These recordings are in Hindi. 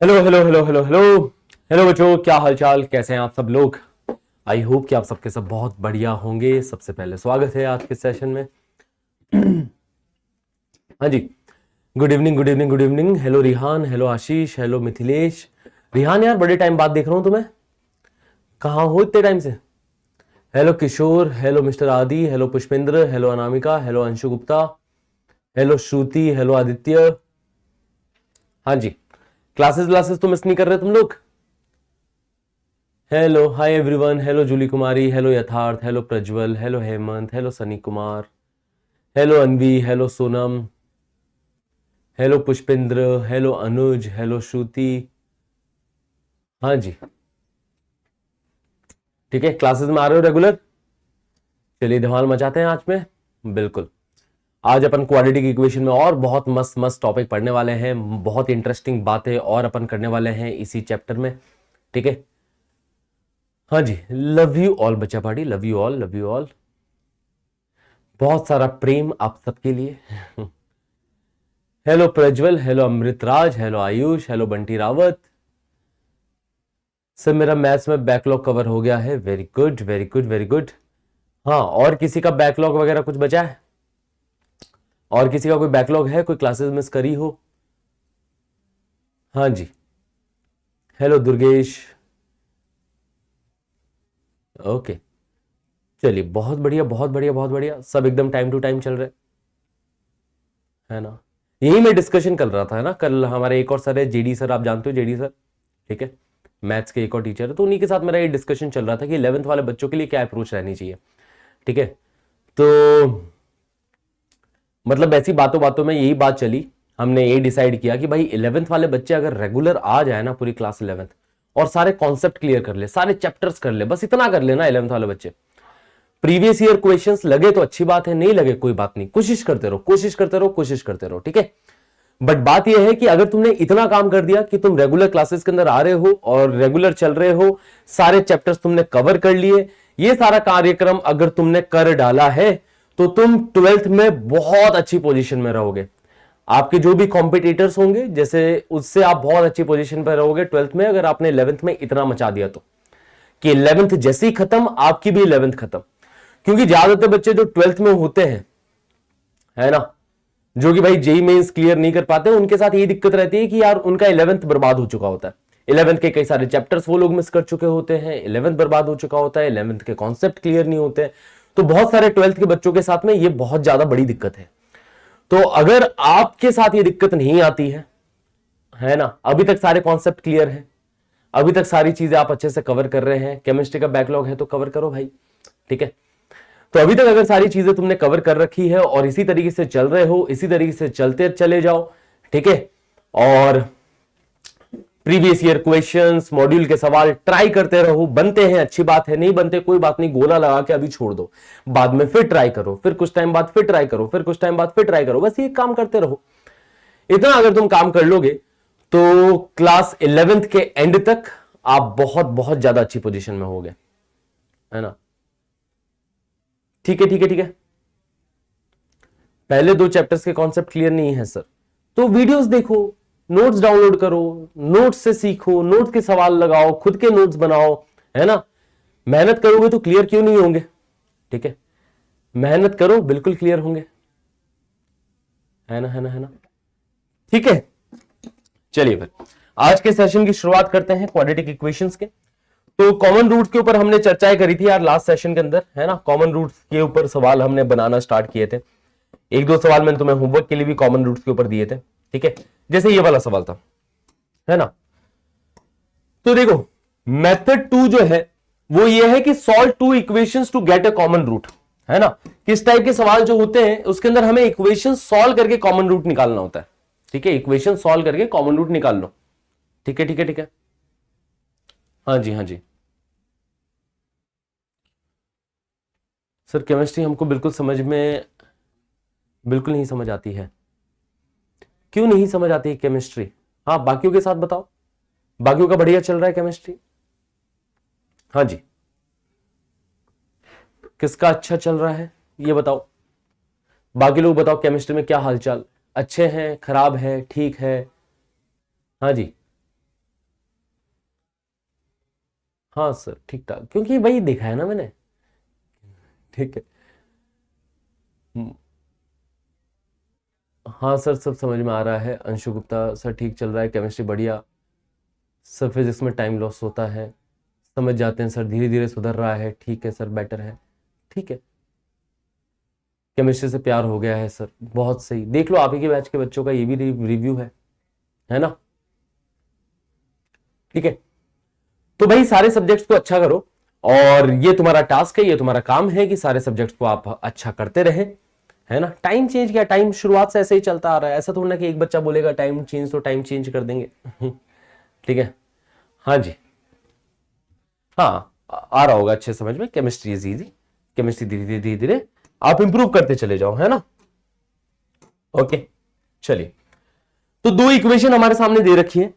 Hello hello hello hello hello hello बच्चों, क्या हालचाल, कैसे हैं आप सब लोग। आई होप कि आप सबके सब बहुत बढ़िया होंगे। सबसे पहले स्वागत है आज के सेशन में। हाँ जी, good evening good evening good evening. Hello Rihan, hello Ashish, hello Mithilesh. Rihan यार बड़े टाइम बाद देख रहा हूँ तुम्हें, कहाँ हो इतने टाइम से। Hello Kishore, hello mister Adi, hello Pushpendra, hello Anamika, hello Anshu Gupta, hello Shruti, hello Aditya. हाँ जी, क्लासेस क्लासेस तो मिस नहीं कर रहे तुम लोग। Hello hi everyone, hello Julie Kumari, hello Yatharth, hello Prajwal, hello Hemant, hello Sunny Kumar, hello Anvi, hello Sonam, hello Pushpendra, hello Anuj, hello Shruti. हाँ जी, ठीक है, क्लासेस में आ रहे हो रेगुलर। चलिए धमाल मचाते हैं आज में। बिल्कुल, आज अपन क्वाड्रेटिक इक्वेशन में और बहुत मस्त मस्त टॉपिक पढ़ने वाले हैं, बहुत इंटरेस्टिंग बातें और अपन करने वाले हैं इसी चैप्टर में। ठीक है, हाँ जी, लव यू ऑल बच्चा party, love you all, love you all. बहुत सारा प्रेम आप सबके लिए। Hello Prajwal, hello Amritraj, hello Ayush, hello Bunty Rawat. Sir मेरा मैथ्स में बैकलॉग कवर हो गया है। Very good very good very good. हाँ, और किसी का बैकलॉग वगैरह कुछ बचा है? और किसी का कोई बैकलॉग है, कोई क्लासेस मिस करी हो? हाँ जी, हेलो दुर्गेश। ओके, चलिए बहुत बढ़िया बहुत बढ़िया बहुत बढ़िया, सब एकदम टाइम टू टाइम चल रहे है ना। यही मैं डिस्कशन कर रहा था, है ना। कल हमारे एक और सर है, जेडी सर, आप जानते हो जेडी सर, ठीक है, मैथ्स के एक और टीचर है, तो उन्हीं के साथ मेरा ये डिस्कशन चल रहा था कि 11th वाले बच्चों के लिए क्या अप्रोच रहनी चाहिए। ठीक है, तो मतलब ऐसी बातों बातों में यही बात चली, हमने ये डिसाइड किया कि भाई 11th वाले बच्चे अगर रेगुलर आ जाए ना, पूरी क्लास 11th, और सारे कॉन्सेप्ट क्लियर कर ले, सारे चैप्टर्स कर ले, बस इतना कर लेना 11th वाले बच्चे। प्रीवियस ईयर क्वेश्चंस लगे तो अच्छी बात है, नहीं लगे कोई बात नहीं, कोशिश करते रहो कोशिश करते रहो कोशिश करते रहो, ठीक है। बट बात यह है कि अगर तुमने इतना काम कर दिया कि तुम रेगुलर क्लासेस के अंदर आ रहे हो और रेगुलर चल रहे हो, सारे चैप्टर्स तुमने कवर कर लिए, ये सारा कार्यक्रम अगर तुमने कर डाला है, तो तुम 12th में बहुत अच्छी पोजीशन में रहोगे। आपके जो भी कॉम्पिटिटर्स होंगे जैसे, उससे आप बहुत अच्छी पोजीशन पर रहोगे 12th में, अगर आपने 11th में इतना मचा दिया तो, कि 11th जैसी खत्म आपकी भी 11th खत्म। क्योंकि ज्यादातर बच्चे जो 12th में होते हैं, है ना, जो कि भाई जेई मेंस क्लियर नहीं कर पाते, उनके साथ ये दिक्कत रहती है कि यार उनका 11th बर्बाद हो चुका होता है। 11th के कई सारे चैप्टर्स वो लोग मिस कर चुके होते हैं, 11th बर्बाद हो चुका होता है, 11th के कॉन्सेप्ट क्लियर नहीं होते। तो बहुत सारे 12th के बच्चों के साथ में ये बहुत ज्यादा बड़ी दिक्कत है। तो अगर आपके साथ ये दिक्कत नहीं आती है ना, अभी तक सारे कॉन्सेप्ट क्लियर है, अभी तक सारी चीजें आप अच्छे से कवर कर रहे हैं, केमिस्ट्री का बैकलॉग है तो कवर करो भाई, ठीक है। तो अभी तक अगर सारी चीजें तुमने कवर कर रखी है और इसी तरीके से चल रहे हो, इसी तरीके से चलते चले जाओ, ठीक है। और प्रीवियस ईयर क्वेश्चंस, मॉड्यूल के सवाल ट्राई करते रहो, बनते हैं अच्छी बात है, नहीं बनते कोई बात नहीं, गोला लगा के अभी छोड़ दो, बाद में फिर ट्राई करो, फिर कुछ टाइम बाद फिर ट्राई करो, फिर कुछ टाइम बाद फिर ट्राई करो, बस ये काम करते रहो। इतना अगर तुम काम कर लोगे तो क्लास 11th के एंड तक आप बहुत बहुत ज्यादा अच्छी पोजीशन में होगे, है ना। ठीक है ठीक है ठीक है। पहले दो चैप्टर्स के कॉन्सेप्ट क्लियर नहीं है सर, तो वीडियोस देखो, नोट्स डाउनलोड करो, नोट्स से सीखो, नोट्स के सवाल लगाओ, खुद के नोट्स बनाओ, है ना। मेहनत करोगे तो क्लियर क्यों नहीं होंगे, ठीक है। मेहनत करो बिल्कुल क्लियर होंगे, है ना है ना है ना, ठीक है। चलिए फिर आज के सेशन की शुरुआत करते हैं क्वाड्रेटिक इक्वेशंस के। तो कॉमन रूट्स के ऊपर हमने चर्चाएं करी थी यार लास्ट सेशन के अंदर, है ना। कॉमन रूट्स के ऊपर सवाल हमने बनाना स्टार्ट किए थे, एक दो सवाल मैंने तुम्हें होमवर्क के लिए भी कॉमन रूट्स के ऊपर दिए थे, ठीक है। जैसे ये वाला सवाल था, है ना। तो देखो मेथड 2 जो है वो ये है कि solve two equations to get a common root, है ना। किस टाइप के सवाल जो होते हैं उसके अंदर हमें इक्वेशन सॉल्व करके कॉमन रूट निकालना होता है, ठीक है। इक्वेशन सॉल्व करके कॉमन रूट निकाल लो, ठीक है ठीक है ठीक है। हाँ जी हाँ जी। सर केमिस्ट्री हमको बिल्कुल समझ में, बिल्कुल नहीं समझ आती है। क्यों नहीं समझ आती है केमिस्ट्री? हाँ बाकियों के साथ बताओ, बाकियों का बढ़िया चल रहा है केमिस्ट्री? हाँ जी, किसका अच्छा चल रहा है ये बताओ, बाकी लोग बताओ केमिस्ट्री में क्या हालचाल, अच्छे हैं, खराब है, ठीक है? हाँ जी, हाँ सर ठीक ठाक, क्योंकि वही देखा है ना मैंने। ठीक है। हम्म, हाँ सर सब समझ में आ रहा है। अंशु गुप्ता सर ठीक चल रहा है, केमिस्ट्री बढ़िया। सर फिजिक्स में टाइम लॉस होता है, समझ जाते हैं सर, धीरे धीरे सुधर रहा है, ठीक है सर बेटर है, ठीक है। केमिस्ट्री से प्यार हो गया है सर, बहुत सही। देख लो आप ही के बैच के बच्चों का ये भी रिव्यू है ना। ठीक है, तो भाई सारे सब्जेक्ट्स को अच्छा करो, और ये तुम्हारा टास्क है, ये तुम्हारा काम है कि सारे सब्जेक्ट्स को आप अच्छा करते रहे, है ना। टाइम चेंज किया, टाइम शुरुआत से ऐसे ही चलता आ रहा है, ऐसा थोड़ा ना कि एक बच्चा बोलेगा टाइम चेंज तो टाइम चेंज कर देंगे। ठीक है। हाँ जी। हाँ आ रहा होगा अच्छे समझ में। केमिस्ट्री इज इजी, केमिस्ट्री धीरे धीरे धीरे धीरे आप इंप्रूव करते चले जाओ, है ना। ओके चलिए, तो दो इक्वेशन हमारे सामने दे रखी है।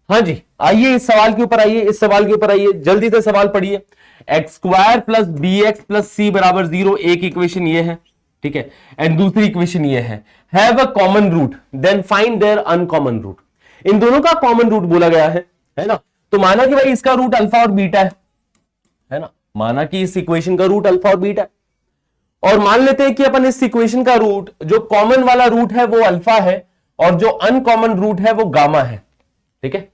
हाँ जी, आइए इस सवाल के ऊपर आइए, इस सवाल के ऊपर आइए, जल्दी से सवाल पढ़िए। X square plus B X plus C बराबर 0, एक इक्वेशन ये है, ठीक है। एंड दूसरी इक्वेशन ये have a common root then find their uncommon root. इन दोनों का कॉमन रूट बोला गया है ना। तो माना कि भाई इसका रूट अल्फा और बीटा है ना, माना कि इस इक्वेशन का रूट अल्फा और बीटा है, और मान लेते हैं कि अपन इस इक्वेशन का रूट, जो कॉमन वाला रूट है वो अल्फा है, और जो अनकॉमन रूट है वो गामा है, ठीक है।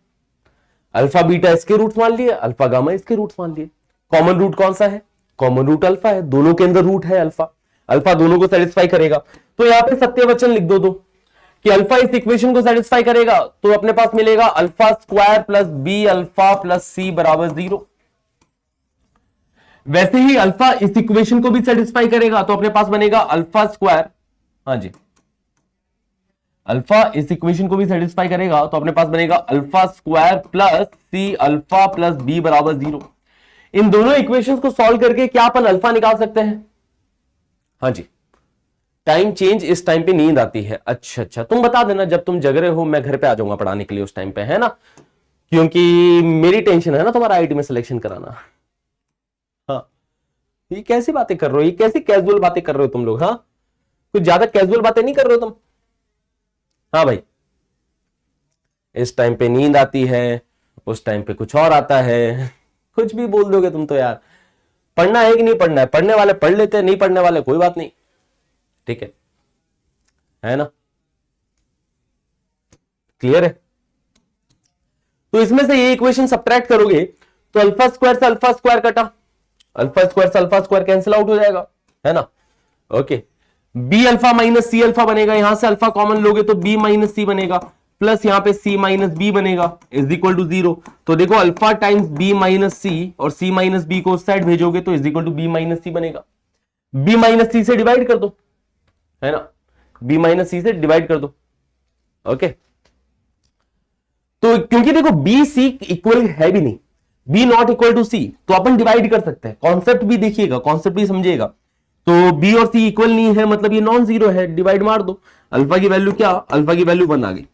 अल्फा बीटा इसके रूट मान लिए, अल्फा गामा इसके रूट मान लिए। कॉमन रूट कौन सा है? कॉमन रूट अल्फा है, दोनों के अंदर रूट है अल्फा, अल्फा दोनों को सेटिस्फाई करेगा। तो यहां पे सत्यवचन लिख दो कि अल्फा इस इक्वेशन को सेटिस्फाई करेगा, तो अपने पास मिलेगा alpha square plus B alpha plus C बराबर 0। वैसे ही अल्फा इस इक्वेशन को भी सेटिस्फाई करेगा, तो अपने पास बनेगा अल्फा स्क्वायर, हाँ जी, अल्फा इस इक्वेशन को भी सेटिस्फाई करेगा, तो अपने पास बनेगा alpha square plus C alpha plus B बराबर 0। इन दोनों इक्वेशंस को सॉल्व करके क्या अपन अल्फा निकाल सकते हैं? हाँ जी, टाइम चेंज, इस टाइम पे नींद आती है। अच्छा अच्छा, तुम बता देना जब तुम जग रहे हो, मैं घर पे आ जाऊंगा पढ़ाने के लिए उस टाइम पे, है ना, क्योंकि मेरी टेंशन है ना तुम्हारा आईटी में सिलेक्शन कराना। हाँ, ये कैसी बातें कर रहे हो, ये कैसी कैजुअल बातें कर रहे हो तुम लोग? हाँ, कुछ ज्यादा कैजुअल बातें नहीं कर रहे हो तुम? हाँ भाई, इस टाइम पे नींद आती है, उस टाइम पे कुछ और आता है, कुछ भी बोल दोगे तुम तो यार। पढ़ना है कि नहीं पढ़ना है? पढ़ने वाले पढ़ लेते हैं, नहीं पढ़ने वाले कोई बात नहीं, ठीक है ना। क्लियर है? तो इसमें से ये इक्वेशन सब्ट्रैक्ट करोगे तो अल्फा स्क्वायर से अल्फा स्क्वायर कटा, अल्फा स्क्वायर से अल्फा स्क्वायर कैंसिल आउट हो जाएगा, है ना। Okay, B alpha minus C alpha बनेगा, यहां से अल्फा कॉमन लोगे तो बी माइनस सी बनेगा, प्लस यहां पे सी माइनस बी बनेगा, इज इक्वल टू 0। तो देखो alpha times B minus C, और सी माइनस बी को उस साइड भेजोगे तो is equal to B minus C बनेगा। बी माइनस सी से डिवाइड कर दो, है ना, बी माइनस सी से डिवाइड कर दो। ओके, तो क्योंकि देखो बी सी इक्वल है भी नहीं, बी नॉट इक्वल टू सी, तो अपन डिवाइड कर सकते हैं। कॉन्सेप्ट भी देखिएगा, कॉन्सेप्ट भी समझिएगा। तो बी और सी इक्वल नहीं है, मतलब ये नॉन जीरो है, डिवाइड मार दो। अल्फा की वैल्यू क्या? अल्फा की वैल्यू 1 आ गई।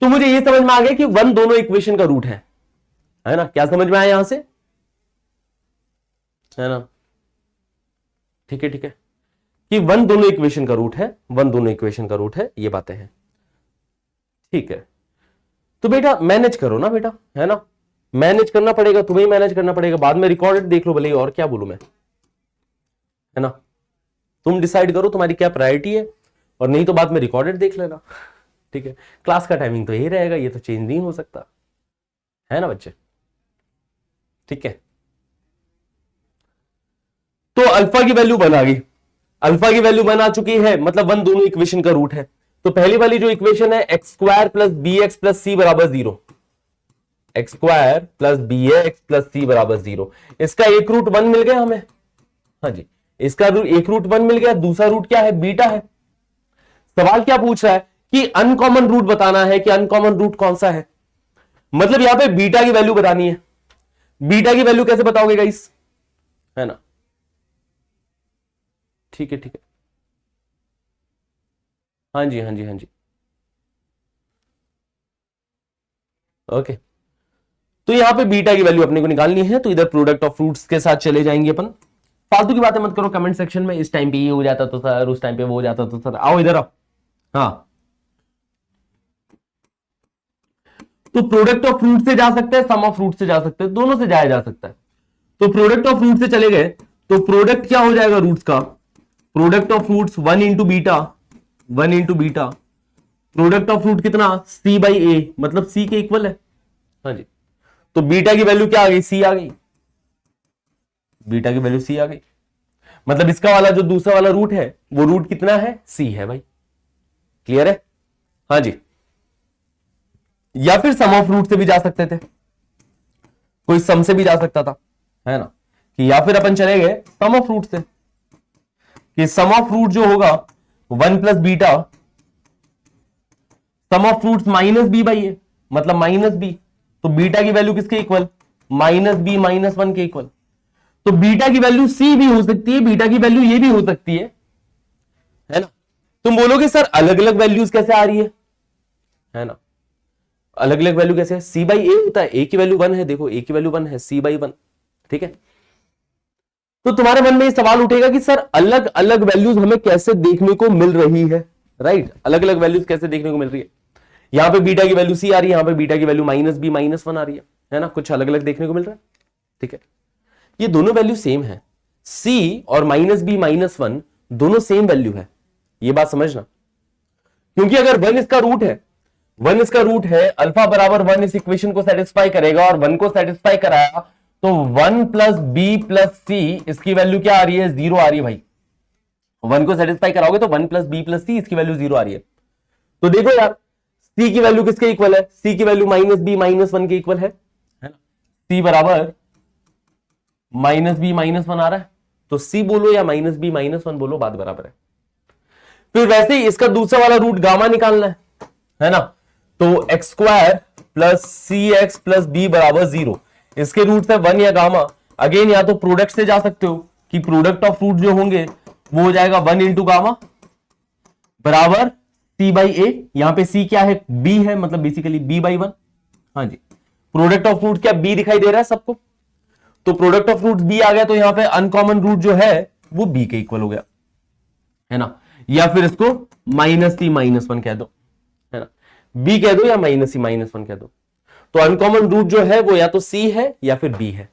तो मुझे ये समझ में आ गया कि 1 दोनों इक्वेशन का रूट है ना। क्या समझ में आया यहां से? है ना, ठीक है ठीक है, कि 1 दोनों इक्वेशन का रूट है, 1 दोनों इक्वेशन का रूट है, ये बातें हैं, ठीक है। तो बेटा मैनेज करो ना बेटा, है ना, मैनेज करना पड़ेगा, तुम्हें मैनेज करना पड़ेगा। बाद में रिकॉर्डेड देख लो भले, और क्या बोलूं मैं, है ना। तुम डिसाइड करो तुम्हारी क्या प्रायोरिटी है, और नहीं तो बाद में रिकॉर्डेड देख लेना, ठीक है। क्लास का टाइमिंग तो यही रहेगा, ये तो चेंज नहीं हो सकता, है ना बच्चे, ठीक है। तो अल्फा की वैल्यू 1 आ गई, अल्फा की वैल्यू 1 आ चुकी है, मतलब 1 दोनों इक्वेशन का रूट है। तो पहली वाली जो इक्वेशन है X square plus B X plus C बराबर 0, X square plus B X plus C बराबर 0, इसका एक रूट 1 मिल गया हमें, हाँ जी, इसका एक रूट 1 मिल गया। दूसरा रूट क्या है? बीटा है। सवाल क्या पूछ रहा है कि अनकॉमन रूट बताना है, कि अनकॉमन रूट कौन सा है, मतलब यहां पे बीटा की वैल्यू बतानी है। बीटा की वैल्यू कैसे बताओगे गाइस, है ना, ठीक है ठीक है, हाँ जी हाँ जी हाँ जी, ओके। तो यहां पे बीटा की वैल्यू अपने को निकालनी है, तो इधर प्रोडक्ट ऑफ फ्रूट्स के साथ चले जाएंगे अपन। फालतू की बातें मत करो कमेंट सेक्शन में, इस टाइम पे ये हो जाता तो सर, उस टाइम पे वो हो जाता तो सर। आओ इधर आओ, हाँ। तो प्रोडक्ट ऑफ फ्रूट से जा सकते हैं, सम ऑफ फ्रूट से जा सकते हैं, दोनों से जाया जा सकता है। तो प्रोडक्ट ऑफ फ्रूट से चले गए तो प्रोडक्ट क्या हो जाएगा रूट्स का, product of fruits 1 into beta, 1 into beta, product of fruit कितना c बाई ए, मतलब c के इक्वल है। हाँ जी, तो बीटा की वैल्यू क्या आ गई, c आ गई, बीटा की वैल्यू c आ गई, मतलब इसका वाला जो दूसरा वाला रूट है वो रूट कितना है, c है भाई। क्लियर है? हाँ जी। या फिर सम ऑफ रूट से भी जा सकते थे, कोई सम से भी जा सकता था, है ना, कि या फिर अपन चले गए सम ऑफ रूट से, कि सम ऑफ रूट जो होगा 1 plus beta, sum of roots minus B by A, मतलब माइनस बी, तो बीटा की वैल्यू किसके इक्वल, माइनस बी माइनस 1 के इक्वल। तो बीटा की वैल्यू सी भी हो सकती है, बीटा की वैल्यू ये भी हो सकती है ना। तुम बोलोगे सर अलग अलग वैल्यूज कैसे आ रही है ना, अलग अलग वैल्यू कैसे है, सी बाई ए होता है, ए की वैल्यू 1 है, देखो ए की वैल्यू 1 है, सी बाई 1, ठीक है। तो तुम्हारे मन में ये सवाल उठेगा कि सर अलग अलग वैल्यूज हमें कैसे देखने को मिल रही है, राइट, अलग अलग वैल्यूज कैसे देखने को मिल रही है। यहां पे बीटा की वैल्यू सी आ रही है, यहां पे बीटा की वैल्यू माइनस बी माइनस 1 आ रही है ना, कुछ अलग अलग देखने को मिल रहा है, ठीक है। ये दोनों वैल्यू सेम है, सी और माइनस बी माइनस 1 दोनों सेम वैल्यू है, ये बात समझना। क्योंकि अगर 1 इसका रूट है, 1 इसका रूट है, अल्फा बराबर 1 इस इक्वेशन को सेटिस्फाई करेगा और 1 को सेटिस्फाई कराया तो 1 प्लस बी प्लस सी इसकी वैल्यू क्या आ रही है, 0 आ रही है भाई। 1 को सेटिस्फाई कराओगे तो 1 प्लस बी प्लस सी इसकी वैल्यू 0 आ रही है। तो देखो यार c की वैल्यू किसके इक्वल है, c की वैल्यू माइनस बी माइनस 1 के इक्वल है ना, c बराबर माइनस बी माइनस 1 आ रहा है, तो c बोलो या माइनस बी माइनस 1 बोलो, बात बराबर है। फिर वैसे ही इसका दूसरा वाला रूट गामा निकालना है ना, तो एक्स स्क्वायर प्लस सी एक्स प्लस बी बराबर 0, इसके रूट है 1 या गामा। अगेन या तो प्रोडक्ट से जा सकते हो कि प्रोडक्ट ऑफ रूट जो होंगे वो हो जाएगा 1 इंटू गामा बराबर c बाई ए, यहां पे c क्या है, b है, मतलब बेसिकली b बाई 1। हाँ जी, प्रोडक्ट ऑफ रूट क्या b दिखाई दे रहा है सबको, तो प्रोडक्ट ऑफ रूट b आ गया, तो यहां पे अनकॉमन रूट जो है वो b के इक्वल हो गया, है ना। या फिर इसको माइनस सी माइनस 1 कह दो, है ना, b कह दो या माइनस सी माइनस 1 कह दो। तो अनकॉमन रूट जो है वो या तो c है या फिर b है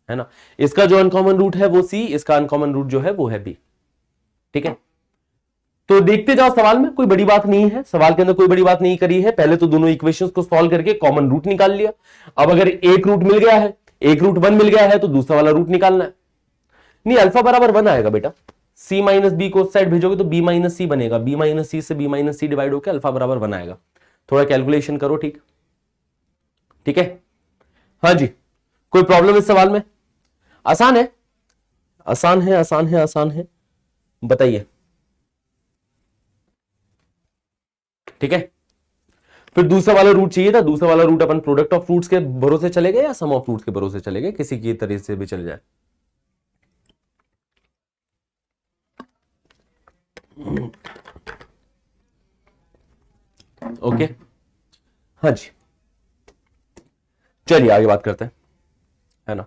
ना। इसका जो अनकॉमन रूट है वो c, इसका अनकॉमन रूट जो है वो है b, ठीक है। तो देखते जाओ, सवाल में कोई बड़ी बात नहीं है, सवाल के अंदर कोई बड़ी बात नहीं करी है। पहले तो दोनों इक्वेशंस को सॉल्व करके कॉमन रूट निकाल लिया। अब अगर एक रूट मिल गया है, एक रूट 1 मिल गया है, तो दूसरा वाला रूट निकालना है। नहीं, अल्फा बराबर 1 आएगा बेटा, c माइनस बी को उस साइड भेजोगे तो b माइनस सी बनेगा, b माइनस सी से b माइनस सी डिवाइड होकर अल्फा बराबर 1 आएगा। थोड़ा कैलकुलेशन करो, ठीक है। हाँ जी, कोई प्रॉब्लम इस सवाल में? आसान है, आसान है, आसान है, आसान है, बताइए, ठीक है। फिर दूसरा वाला रूट चाहिए था, दूसरा वाला रूट अपन प्रोडक्ट ऑफ फ्रूट्स के भरोसे चले गए या सम ऑफ फ्रूट्स के भरोसे चले गए, किसी की तरह से भी चल जाए। ओके, हाँ जी, चलिए आगे बात करते हैं, है ना।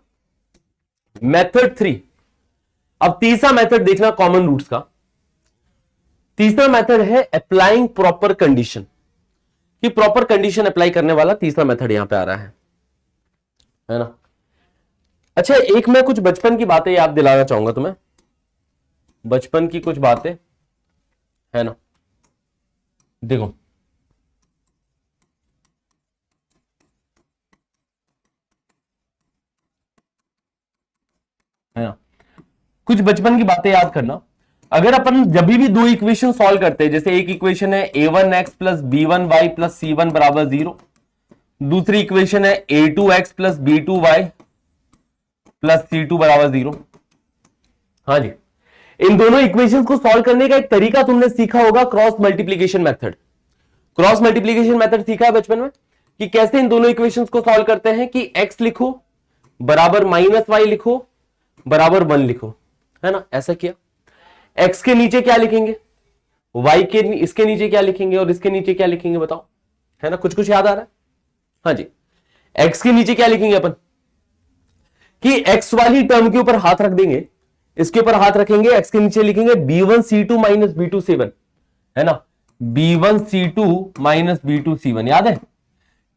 मेथड 3, अब तीसरा मेथड देखना कॉमन रूट्स का। तीसरा मेथड है अप्लाइंग प्रॉपर कंडीशन, कि प्रॉपर कंडीशन अप्लाई करने वाला तीसरा मेथड यहां पे आ रहा है ना। अच्छा, एक मैं कुछ बचपन की बातें याद दिलाना चाहूंगा तुम्हें, बचपन की कुछ बातें, है ना। देखो, है ना, कुछ बचपन की बातें याद करना। अगर अपन जब भी दो इक्वेशन सॉल्व करते हैं, जैसे एक इक्वेशन है a1x plus b1y plus c1 बराबर 0, दूसरी इक्वेशन है a2x plus b2y plus c2 बराबर 0। हाँ जी, इन दोनों इक्वेशन को सॉल्व करने का एक तरीका तुमने सीखा होगा, cross multiplication method. Cross multiplication method सीखा है बचपन में, कि कैसे इन दोनों इक्वेशंस को सॉल्व करते हैं, कि x लिखो बराबर माइनस वाई लिखो बराबर 1 लिखो, है ना। ऐसा किया, x के नीचे क्या लिखेंगे, y के इसके नीचे क्या लिखेंगे और इसके नीचे क्या लिखेंगे, बताओ, है ना। कुछ कुछ याद आ रहा है? हाँ जी, x के नीचे क्या लिखेंगे अपन, कि x वाली टर्म के ऊपर हाथ रख देंगे, इसके ऊपर हाथ रखेंगे, x के नीचे लिखेंगे b1c2 माइनस b2c1, है ना, b1c2 माइनस b2c1, याद है।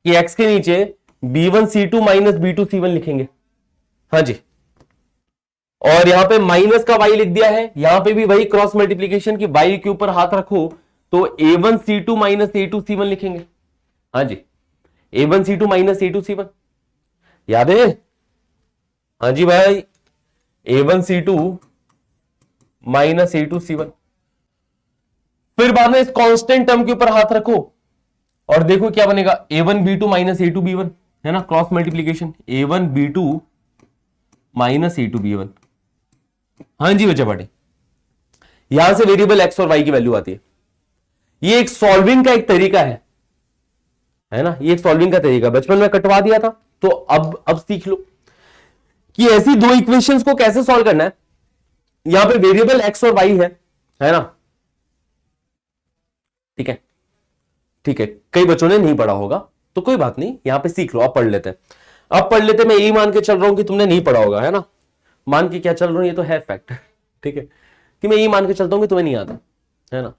कि x के नीचे b1c2 माइनस b2c1 लिखेंगे। हाँ जी, और यहां पे माइनस का y लिख दिया है, यहां पे भी वही क्रॉस मल्टीप्लीकेशन की y के ऊपर हाथ रखो तो a1c2 माइनस a2c1 लिखेंगे। हाँ जी, a1c2 माइनस a2c1 याद है? हाँ जी भाई, a1c2 माइनस a2c1। फिर बाद में इस कांस्टेंट टर्म के ऊपर हाथ रखो और देखो क्या बनेगा, a1b2 माइनस a2b1, है ना, cross multiplication, a1b2 minus a2b1। हाँ जी बच्चा पाटे, यहां से वेरिएबल x और y की वैल्यू आती है। ये एक सॉल्विंग का एक तरीका है ना, ये एक सॉल्विंग का तरीका, बचपन में कटवा दिया था तो अब सीख लो कि ऐसी दो इक्वेशंस को कैसे सॉल्व करना है। यहां पे वेरिएबल x और y है ना, ठीक है, ठीक है, कई बच्चों ने नहीं पढ़ा होगा तो कोई बात नहीं, यहां पे सीख लो, आप पढ़ लेते हैं, अब पढ़ लेते। मैं यही मान के चल रहा हूं कि तुमने नहीं पढ़ा होगा, है ना, मान के क्या चल रहा हूं, ये तो है फैक्ट, ठीक है, कि मैं यही मान के चलता हूं कि तुम्हें नहीं आता, है ना।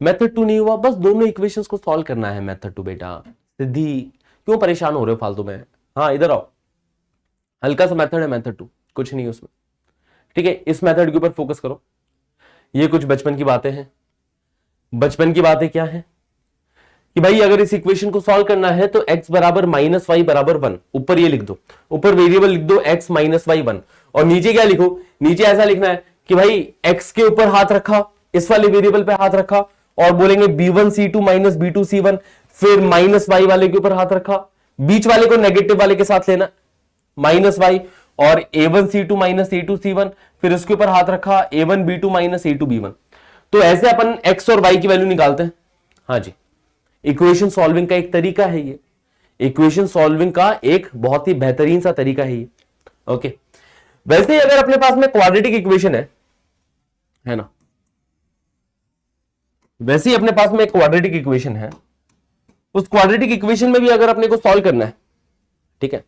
मेथड 2 नहीं हुआ, बस दोनों इक्वेशंस को सॉल्व करना है मेथड 2। बेटा सिद्धि क्यों परेशान हो रहे हो फालतू में? हाँ इधर आओ, हल्का सा मेथड है मेथड 2, कुछ नहीं उसमें, ठीक है, इस मेथड के ऊपर फोकस करो। ये कुछ बचपन की बातें हैं। बचपन की बातें क्या है कि भाई अगर इस इक्वेशन को सॉल्व करना है तो x बराबर माइनस वाई बराबर 1, ऊपर ये लिख दो, ऊपर वेरिएबल लिख दो x माइनस वाई 1, और नीचे क्या लिखो, नीचे ऐसा लिखना है कि भाई x के ऊपर हाथ रखा, इस वाले वेरिएबल पे हाथ रखा और बोलेंगे b1c2 माइनस b2c1, फिर माइनस वाई वाले के ऊपर हाथ रखा, बीच वाले को नेगेटिव वाले के साथ लेना माइनस वाई, और a1c2 माइनस a2c1, फिर उसके ऊपर हाथ रखा a1b2 माइनस a2b1। तो ऐसे अपन x और y की वैल्यू निकालते हैं। हाँ जी, इक्वेशन सॉल्विंग का एक तरीका है ये, इक्वेशन सॉल्विंग का एक बहुत ही बेहतरीन सा तरीका है ये। ओके, वैसे ही अगर अपने पास में क्वाड्रेटिक इक्वेशन है ना, वैसे ही अपने पास में एक क्वाड्रेटिक इक्वेशन है, उस क्वाड्रेटिक इक्वेशन में भी अगर अपने को सॉल्व करना है, ठीक है,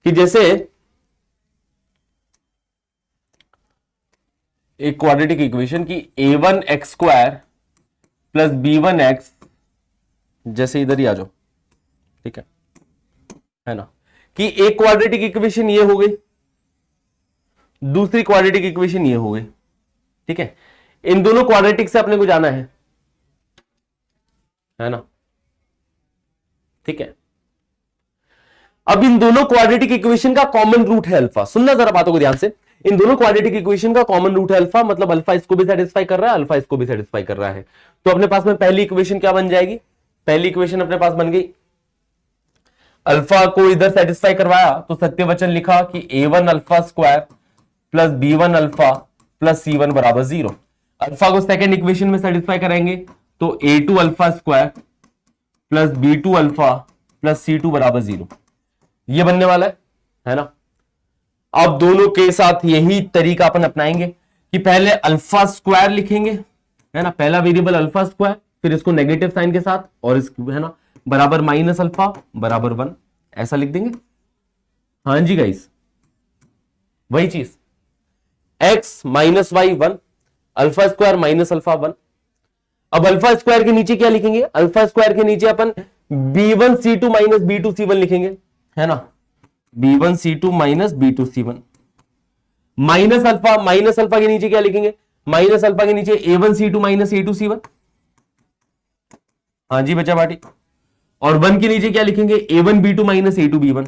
कि जैसे एक क्वाड्रेटिक इक्वेशन की a1x स्क्वायर प्लस b1x, जैसे इधर ही आ जाओ, ठीक है ना, कि एक क्वाड्रेटिक इक्वेशन ये हो गई, दूसरी क्वाड्रेटिक इक्वेशन ये हो गई, ठीक है, इन दोनों क्वाड्रेटिक से अपने को जाना है ना, ठीक है। अब इन दोनों क्वाड्रेटिक इक्वेशन का कॉमन रूट है अल्फा, सुनना जरा बातों को ध्यान से, इन दोनों क्वाड्रेटिक इक्वेशन का कॉमन रूट है अल्फा, मतलब अल्फा इसको भी सेटिस्फाई कर रहा है, अल्फा इसको भी सेटिस्फाई कर रहा है। तो अपने पास में पहली इक्वेशन क्या बन जाएगी, पहली इक्वेशन अपने पास बन गई, अल्फा को इधर सेटिस्फाई करवाया तो सत्यवचन लिखा कि a1 alpha square plus b1 alpha plus c1 बराबर 0। अल्फा को सेकेंड इक्वेशन में सेटिस्फाई करेंगे तो a2 alpha square plus b2 alpha plus c2 बराबर 0, ये बनने वाला है ना। अब दोनों के साथ यही तरीका अपन अपनाएंगे कि पहले अल्फा स्क्वायर लिखेंगे, है ना, पहला वेरिएबल अल्फा स्क्वायर, फिर इसको नेगेटिव साइन के साथ और इस, है ना, बराबर माइनस अल्फा बराबर 1, ऐसा लिख देंगे। हाँ जी गाइस, वही चीज, x minus Y 1, alpha square minus alpha 1। अब अल्फा स्क्वायर के नीचे क्या लिखेंगे, अल्फा स्क्वायर के नीचे अपन b1c2 माइनस b2c1 लिखेंगे, है ना, b1c2 minus b2c1, minus alpha के नीचे क्या लिखेंगे, माइनस अल्फा के नीचे a1c2 माइनस a2c1। हाँ जी बच्चा बाटी, और 1 के नीचे क्या लिखेंगे, a1b2 माइनस a2b1,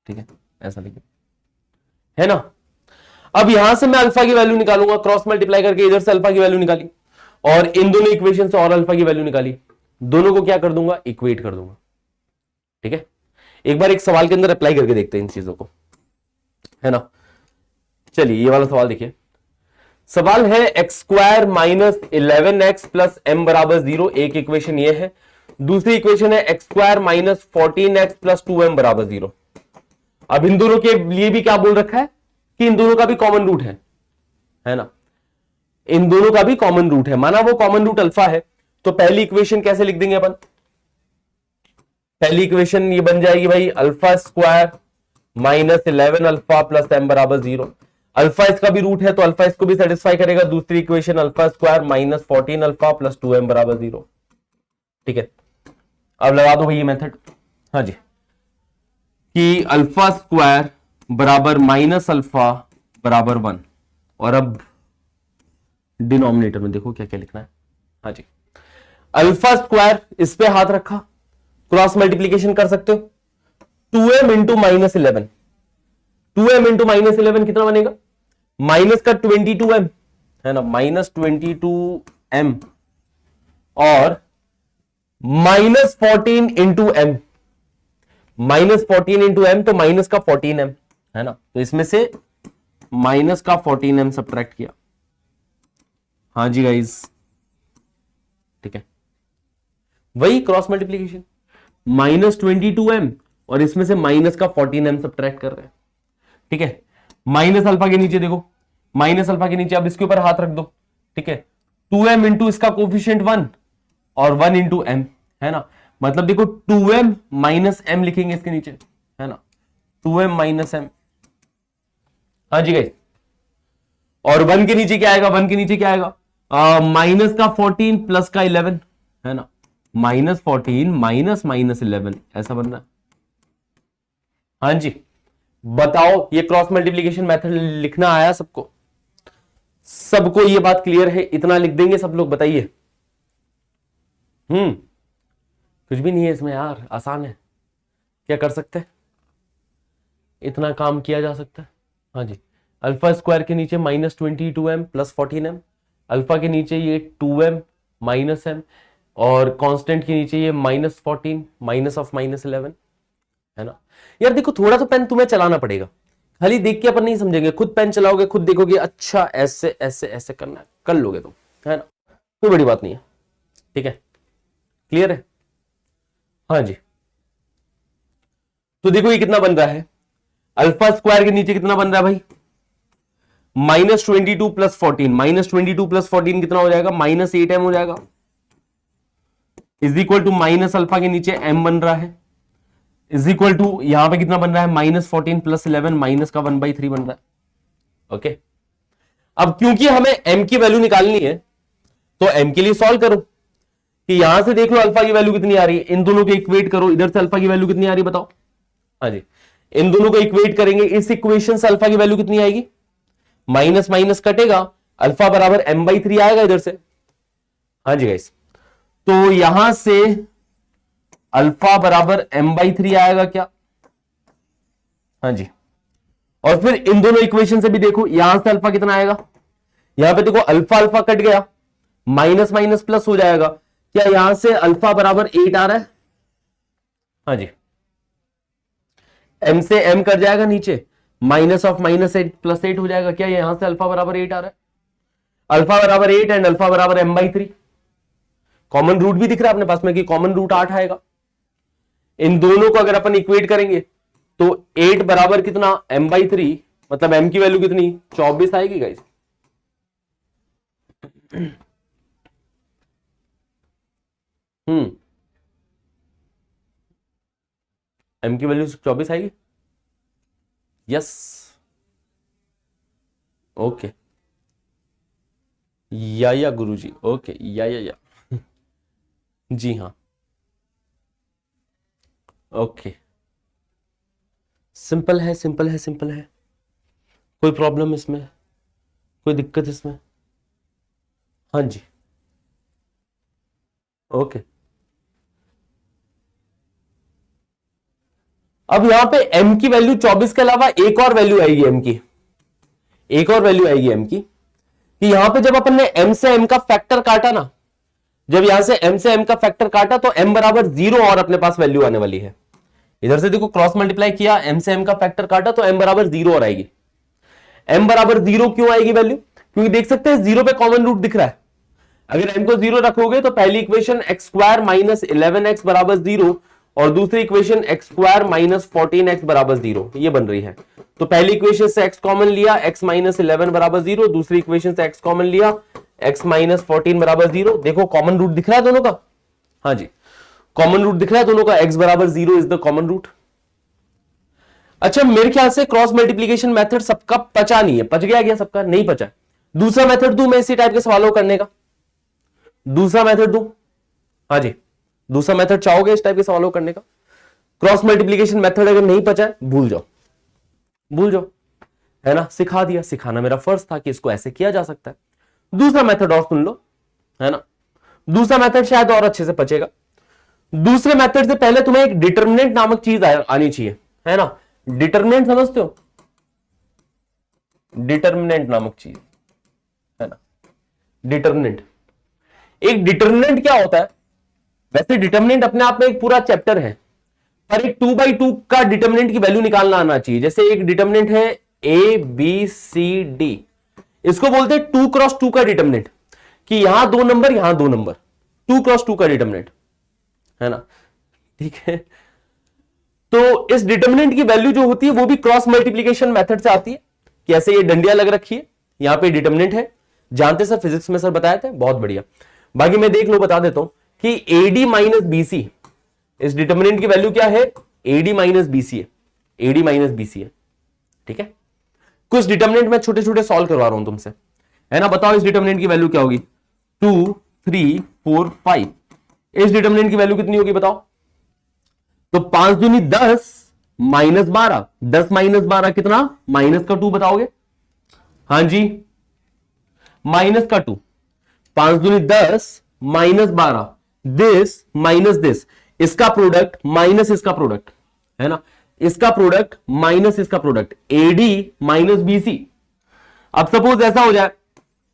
ठीक है, ऐसा लिखेंगे, है ना। अब यहां से मैं अल्फा की वैल्यू निकालूंगा, क्रॉस मल्टीप्लाई करके इधर से अल्फा की वैल्यू निकाली और इन दोनों इक्वेशन से और अल्फा की वैल्यू निकाली, दोनों को क्या कर दूंगा, इक्वेट कर दूंगा, ठीक है। एक बार एक सवाल के अंदर अप्लाई करके देखते हैं इन चीजों को, है ना। चलिए ये वाला सवाल देखिए, सवाल है X square minus 11x plus m बराबर 0, एक इक्वेशन ये है। दूसरी इक्वेशन है X square minus 14x plus 2m बराबर 0। अब इन दोनों के लिए भी क्या बोल रखा है कि इन दोनों का भी कॉमन रूट है ना, इन दोनों का भी कॉमन रूट है, माना वो कॉमन रूट अल्फा है। तो पहली इक्वेशन कैसे लिख देंगे अपन, पहली इक्वेशन ये बन जाएगी भाई alpha square minus 11 alpha plus m बराबर 0। अल्फा इसका भी रूट है तो अल्फा इसको भी सेटिस्फाई करेगा। दूसरी equation alpha square minus 14 alpha plus 2m बराबर 0। ठीक है, अब लगा दो भाई ये मेथड। हाँ जी, कि अल्फा स्क्वायर बराबर माइनस अल्फा बराबर 1, और अब डिनोमिनेटर में देखो क्या क्या लिखना है। हाँ जी, अल्फा स्क्वायर इस पे हाथ रखा, क्रॉस मल्टीप्लीकेशन कर सकते हो, 2m into minus 11, 2m into minus 11 कितना बनेगा, माइनस का 22m है ना, माइनस 22m, और minus 14 into M, minus 14 into M, तो माइनस का 14m है ना, तो इसमें से माइनस का 14m सब्ट्रैक्ट किया। हाँ जी गाइस, ठीक है, वही क्रॉस मल्टीप्लीकेशन, माइनस 22m और इसमें से माइनस का 14m सब्ट्रैक्ट कर रहे हैं। ठीक है, माइनस अल्फा के नीचे देखो, माइनस अल्फा के नीचे अब इसके ऊपर हाथ रख दो। ठीक है, 2m इंटू इसका कोफिशिएंट 1 और 1 इंटू एम, है ना, मतलब देखो 2m माइनस एम लिखेंगे इसके नीचे, है ना, 2m माइनस एम। हाँ जी गाइस, और 1 के नीचे क्या आएगा, 1 के नीचे क्या आएगा, माइनस का 14 प्लस का 11, है ना, माइनस 14 माइनस माइनस 11, ऐसा बन रहा है। हाँ जी, बताओ ये क्रॉस मल्टीप्लीकेशन मेथड लिखना आया सबको, सबको ये बात क्लियर है, इतना लिख देंगे सब लोग, बताइए। कुछ भी नहीं है इसमें यार, आसान है, क्या कर सकते हैं, इतना काम किया जा सकता है। हाँ जी, अल्फा स्क्वायर के नीचे minus 22m plus 14m, alpha के नीचे ये 2m माइनस m, और कांस्टेंट के नीचे ये माइनस 14 माइनस ऑफ माइनस 11, है ना। यार देखो, थोड़ा तो पेन तुम्हें चलाना पड़ेगा, खाली देख के अपन नहीं समझेंगे, खुद पेन चलाओगे, खुद देखोगे, अच्छा ऐसे ऐसे ऐसे करना है, कर लोगे तुम, है ना, कोई बड़ी बात नहीं है। ठीक है, क्लियर है। हाँ जी, तो देखो ये कितना बन रहा है, अल्फा स्क्वायर के नीचे कितना बन रहा है भाई, माइनस 22 प्लस 14, माइनस 22 प्लस 14 कितना हो जाएगा, माइनस 8m हो जाएगा, is equal to minus alpha के नीचे m बन रहा है, इज इक्वल टू यहां पे कितना बन रहा है, माइनस 14 प्लस 11, माइनस का 1/3 बन रहा है। ओके, अब क्योंकि हमें m की वैल्यू निकालनी है, तो m के लिए सॉल्व करो, कि यहां से देख लो अल्फा की वैल्यू कितनी आ रही है, इन दोनों को इक्वेट करो, इधर से अल्फा की वैल्यू कितनी आ रही है बताओ। हाँ जी, इन दोनों को इक्वेट करेंगे, इस इक्वेशन से अल्फा की वैल्यू कितनी आएगी, माइनस माइनस कटेगा, अल्फा बराबर m/3 आएगा इधर से। हाँ जी गाइस, तो यहां से अल्फा बराबर m/3 आएगा क्या। हाँ जी, और फिर इन दोनों इक्वेशन से भी देखो, यहां से अल्फा कितना आएगा, यहां पे देखो अल्फा अल्फा कट गया, माइनस माइनस प्लस हो जाएगा, क्या यहां से अल्फा बराबर 8 आ रहा है। हाँ जी, m से m कट जाएगा नीचे, माइनस ऑफ माइनस 8 प्लस 8 हो जाएगा, क्या यहां से अल्फा बराबर 8 आ रहा है, अल्फा बराबर 8 एंड अल्फा बराबर m/3, कॉमन रूट भी दिख रहा है अपने पास में कि कॉमन रूट 8 आएगा। इन दोनों को अगर अपन इक्वेट करेंगे तो 8 बराबर कितना, m/3, मतलब m की वैल्यू कितनी, 24 आएगी गाइस। m की वैल्यू 24 आएगी, यस, ओके, या गुरुजी, ओके, या जी हाँ, ओके, सिंपल है, सिंपल है, सिंपल है, कोई प्रॉब्लम इसमें, कोई दिक्कत इसमें। हाँ जी, ओके, अब यहां पे m की वैल्यू 24 के अलावा एक और वैल्यू आएगी m की, एक और वैल्यू आएगी m की, कि यहां पे जब अपन ने m से m का फैक्टर काटा ना, जब यहां से m से m का फैक्टर काटा तो m बराबर 0 और अपने पास वैल्यू आने वाली है। इधर से देखो क्रॉस मल्टीप्लाई किया, m से m का फैक्टर काटा तो m बराबर 0 और आएगी। m बराबर 0 क्यों आएगी वैल्यू, क्योंकि देख सकते हैं 0 पे कॉमन रूट दिख रहा है, अगर m को 0 रखोगे तो पहली equation x square minus 11x बराबर 0 और दूसरी equation x square minus 14x बराबर 0 ये बन रही है। तो पहली इक्वेशन से x कॉमन लिया, x माइनस 11 बराबर 0, दूसरी इक्वेशन से x कॉमन लिया, x माइनस 14 बराबर 0। देखो कॉमन रूट दिख रहा है दोनों का, हाँ जी, कॉमन रूट दिख रहा है दोनों का, x बराबर 0 इज द कॉमन रूट। अच्छा, मेरे ख्याल से क्रॉस मल्टीप्लीकेशन मेथड सबका पचा नहीं है, पच गया क्या सबका, नहीं पचा। दूसरा मेथड दूं मैं इसी टाइप के सवालों को करने का, दूसरा मेथड दूं, हाँ जी, दूसरा मेथड चाहोगे इस टाइप के सवालों को करने का? क्रॉस मल्टीप्लीकेशन मेथड अगर नहीं पचा है, भूल जाओ, भूल जाओ, है ना, सिखा दिया, सिखाना मेरा फर्ज था कि इसको ऐसे किया जा सकता है। दूसरा मेथड और सुन लो, है ना, दूसरा मेथड शायद और अच्छे से पचेगा। दूसरे मेथड से पहले तुम्हें एक डिटर्मिनेंट नामक चीज आनी चाहिए, है ना, डिटर्मिनेंट समझते हो, डिटर्मिनेंट नामक चीज, है ना, डिटर्मिनेंट। एक डिटर्मिनेंट क्या होता है? वैसे डिटर्मिनेंट अपने आप में एक पूरा चैप्टर है, पर एक 2/2 का डिटर्मिनेंट की वैल्यू निकालना आना चाहिए। जैसे एक डिटर्मिनेंट है ABCD, इसको बोलते हैं 2x2 का डिटर्मिनेंट, कि यहां 2 नंबर, यहां 2 नंबर, 2x2 का डिटर्मिनेंट, है ना, ठीक है। तो इस डिटर्मिनेंट की वैल्यू जो होती है वो भी क्रॉस मल्टीप्लीकेशन मेथड से आती है, कि ऐसे ये डंडियां लग रखी है, यहां पे डिटर्मिनेंट है, जानते सर, फिजिक्स में सर बताए थे, बहुत बढ़िया। बाकी मैं देख लो, बता देता हूं कि AD माइनस BC, इस डिटर्मिनेंट की वैल्यू क्या है? AD माइनस BC है, AD माइनस BC है, ठीक है। कुछ डिटर्मिनेंट मैं छोटे छोटे सॉल्व करवा रहा हूं तुमसे, है ना। बताओ इस डिटर्मिनेंट की वैल्यू क्या होगी? 2, 3, 4, 5। इस डिटर्मिनेंट की वैल्यू कितनी होगी बताओ? तो 5 दूनी 10 माइनस 12, 10 माइनस 12 कितना? माइनस का 2, बताओगे? हां जी, माइनस का 2। 5 दूनी 10 माइनस 12, दिस माइनस दिस, इसका प्रोडक्ट माइनस इसका प्रोडक्ट, है ना, इसका प्रोडक्ट माइनस इसका प्रोडक्ट, AD माइनस BC। अब सपोज ऐसा हो जाए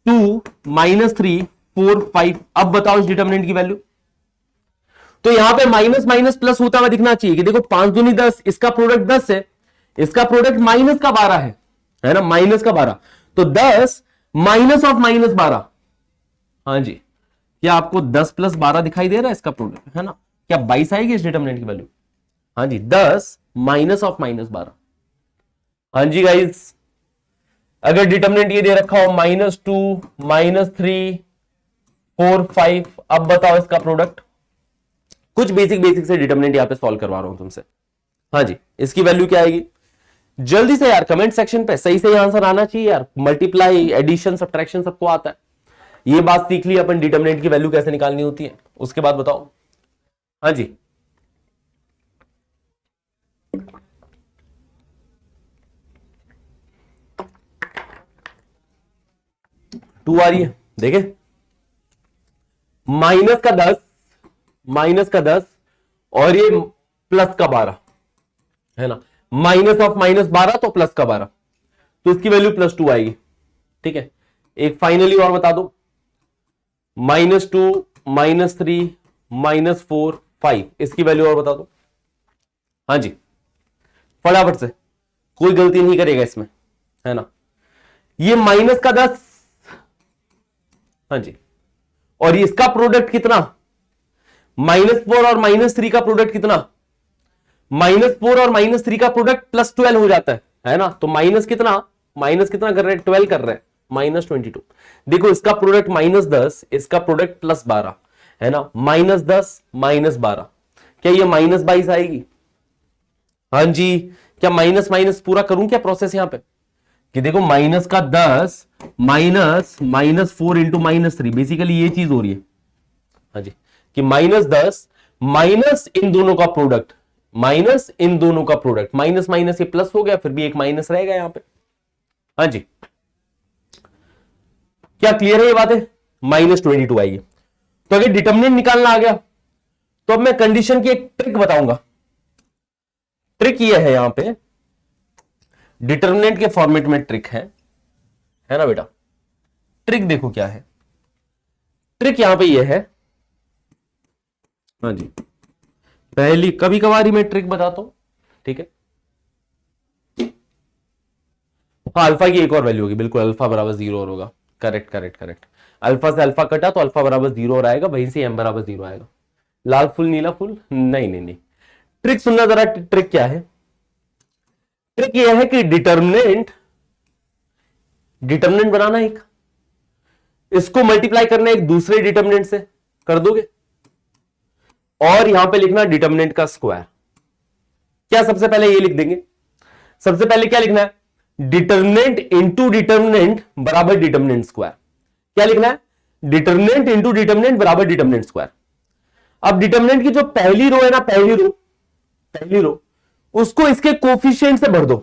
2 माइनस 3 4 5, अब बताओ इस डिटर्मिनेंट की वैल्यू। तो यहां पे माइनस माइनस प्लस होता हुआ दिखना चाहिए कि देखो 5 दूनी 10, इसका प्रोडक्ट 10 है, इसका प्रोडक्ट माइनस का 12 है ना, माइनस का 12, तो 10 माइनस ऑफ माइनस 12। हाँ जी, क्या आपको 10 प्लस 12 दिखाई दे रहा है इसका प्रोडक्ट, है ना? क्या 22 आएगी इस डिटर्मिनेंट की वैल्यू? हाँ जी, 10 माइनस ऑफ माइनस 12। हाँ जी गाइस, अगर डिटर्मिनेंट ये दे रखा हो -2 -3 4 5, अब बताओ इसका प्रोडक्ट। कुछ बेसिक से डिटर्मिनेंट यहां पे सॉल्व करवा रहा हूं तुमसे। हाँ जी, इसकी वैल्यू क्या आएगी? जल्दी से यार कमेंट सेक्शन पे सही सही आंसर आना चाहिए यार। मल्टीप्लाई, एडिशन, सब्ट्रैक्शन सबको आता है, ये बात सीख ली अपन, डिटर्मिनेंट की वैल्यू कैसे निकालनी होती है। उसके बाद बताओ। हाँ जी, टू आ रही है, देखे, माइनस का 10 और ये प्लस का 12, है ना, माइनस ऑफ माइनस 12 तो प्लस का 12, तो इसकी वैल्यू +2 आएगी, ठीक है। एक फाइनली और बता दो, -2 -3 -4 5, इसकी वैल्यू और बता दो। हाँ जी, फटाफट से, कोई गलती नहीं करेगा इसमें, है ना। ये माइनस का 10, हाँ जी, और इसका प्रोडक्ट कितना? -4 और -3 का प्रोडक्ट कितना? -4 और -3 का प्रोडक्ट +12 हो जाता है ना। तो माइनस कितना कर रहे हैं? 12 कर रहे हैं, -22। देखो इसका प्रोडक्ट -10, इसका प्रोडक्ट +12, है ना, -10 -12, क्या ये -22 आएगी? हाँ जी, क्या माइनस माइनस पूरा करूं क्या प्रोसेस यहां पे? कि देखो माइनस का 10 -4 इंटू -3, बेसिकली ये चीज हो रही है। हाँ जी, कि -10 माइनस इन दोनों का प्रोडक्ट, माइनस माइनस ये प्लस हो गया, फिर भी एक माइनस रहेगा यहां पे। हाँ जी, क्या क्लियर है ये बात है? -22 आएगी। तो अगर डिटर्मिनेंट निकालना आ गया तो अब मैं कंडीशन की एक ट्रिक बताऊंगा। ट्रिक ये है, यहां पे डिटर्मिनेंट के फॉर्मेट में ट्रिक है ना बेटा। ट्रिक देखो क्या है, ट्रिक यहां पे ये है। हाँ जी, पहली कभी कभार मैं ट्रिक बताता हूं, ठीक है। हाँ, अल्फा की एक और वैल्यू होगी, बिल्कुल, अल्फा बराबर 0 और होगा। करेक्ट। अल्फा से अल्फा कटा तो अल्फा बराबर 0 और आएगा, वहीं से m बराबर 0 आएगा। लाल फूल नीला फूल, नहीं। ट्रिक सुनना जरा, ट्रिक क्या है? ट्रिक यह है कि डिटर्मिनेंट बनाना एक, इसको मल्टीप्लाई करना एक दूसरे डिटर्मिनेंट से, कर दोगे, और यहां पे लिखना डिटर्मिनेंट का स्क्वायर। क्या सबसे पहले ये लिख देंगे? सबसे पहले क्या लिखना है? डिटर्मिनेंट इंटू डिटर्मिनेंट बराबर डिटर्मिनेंट स्क्वायर। क्या लिखना है? डिटर्मिनेंट इंटू डिटर्मिनेंट बराबर डिटर्मिनेंट स्क्वायर। अब डिटर्मिनेंट की जो पहली रो है ना, पहली रो उसको इसके कोफिशिएंट से भर दो।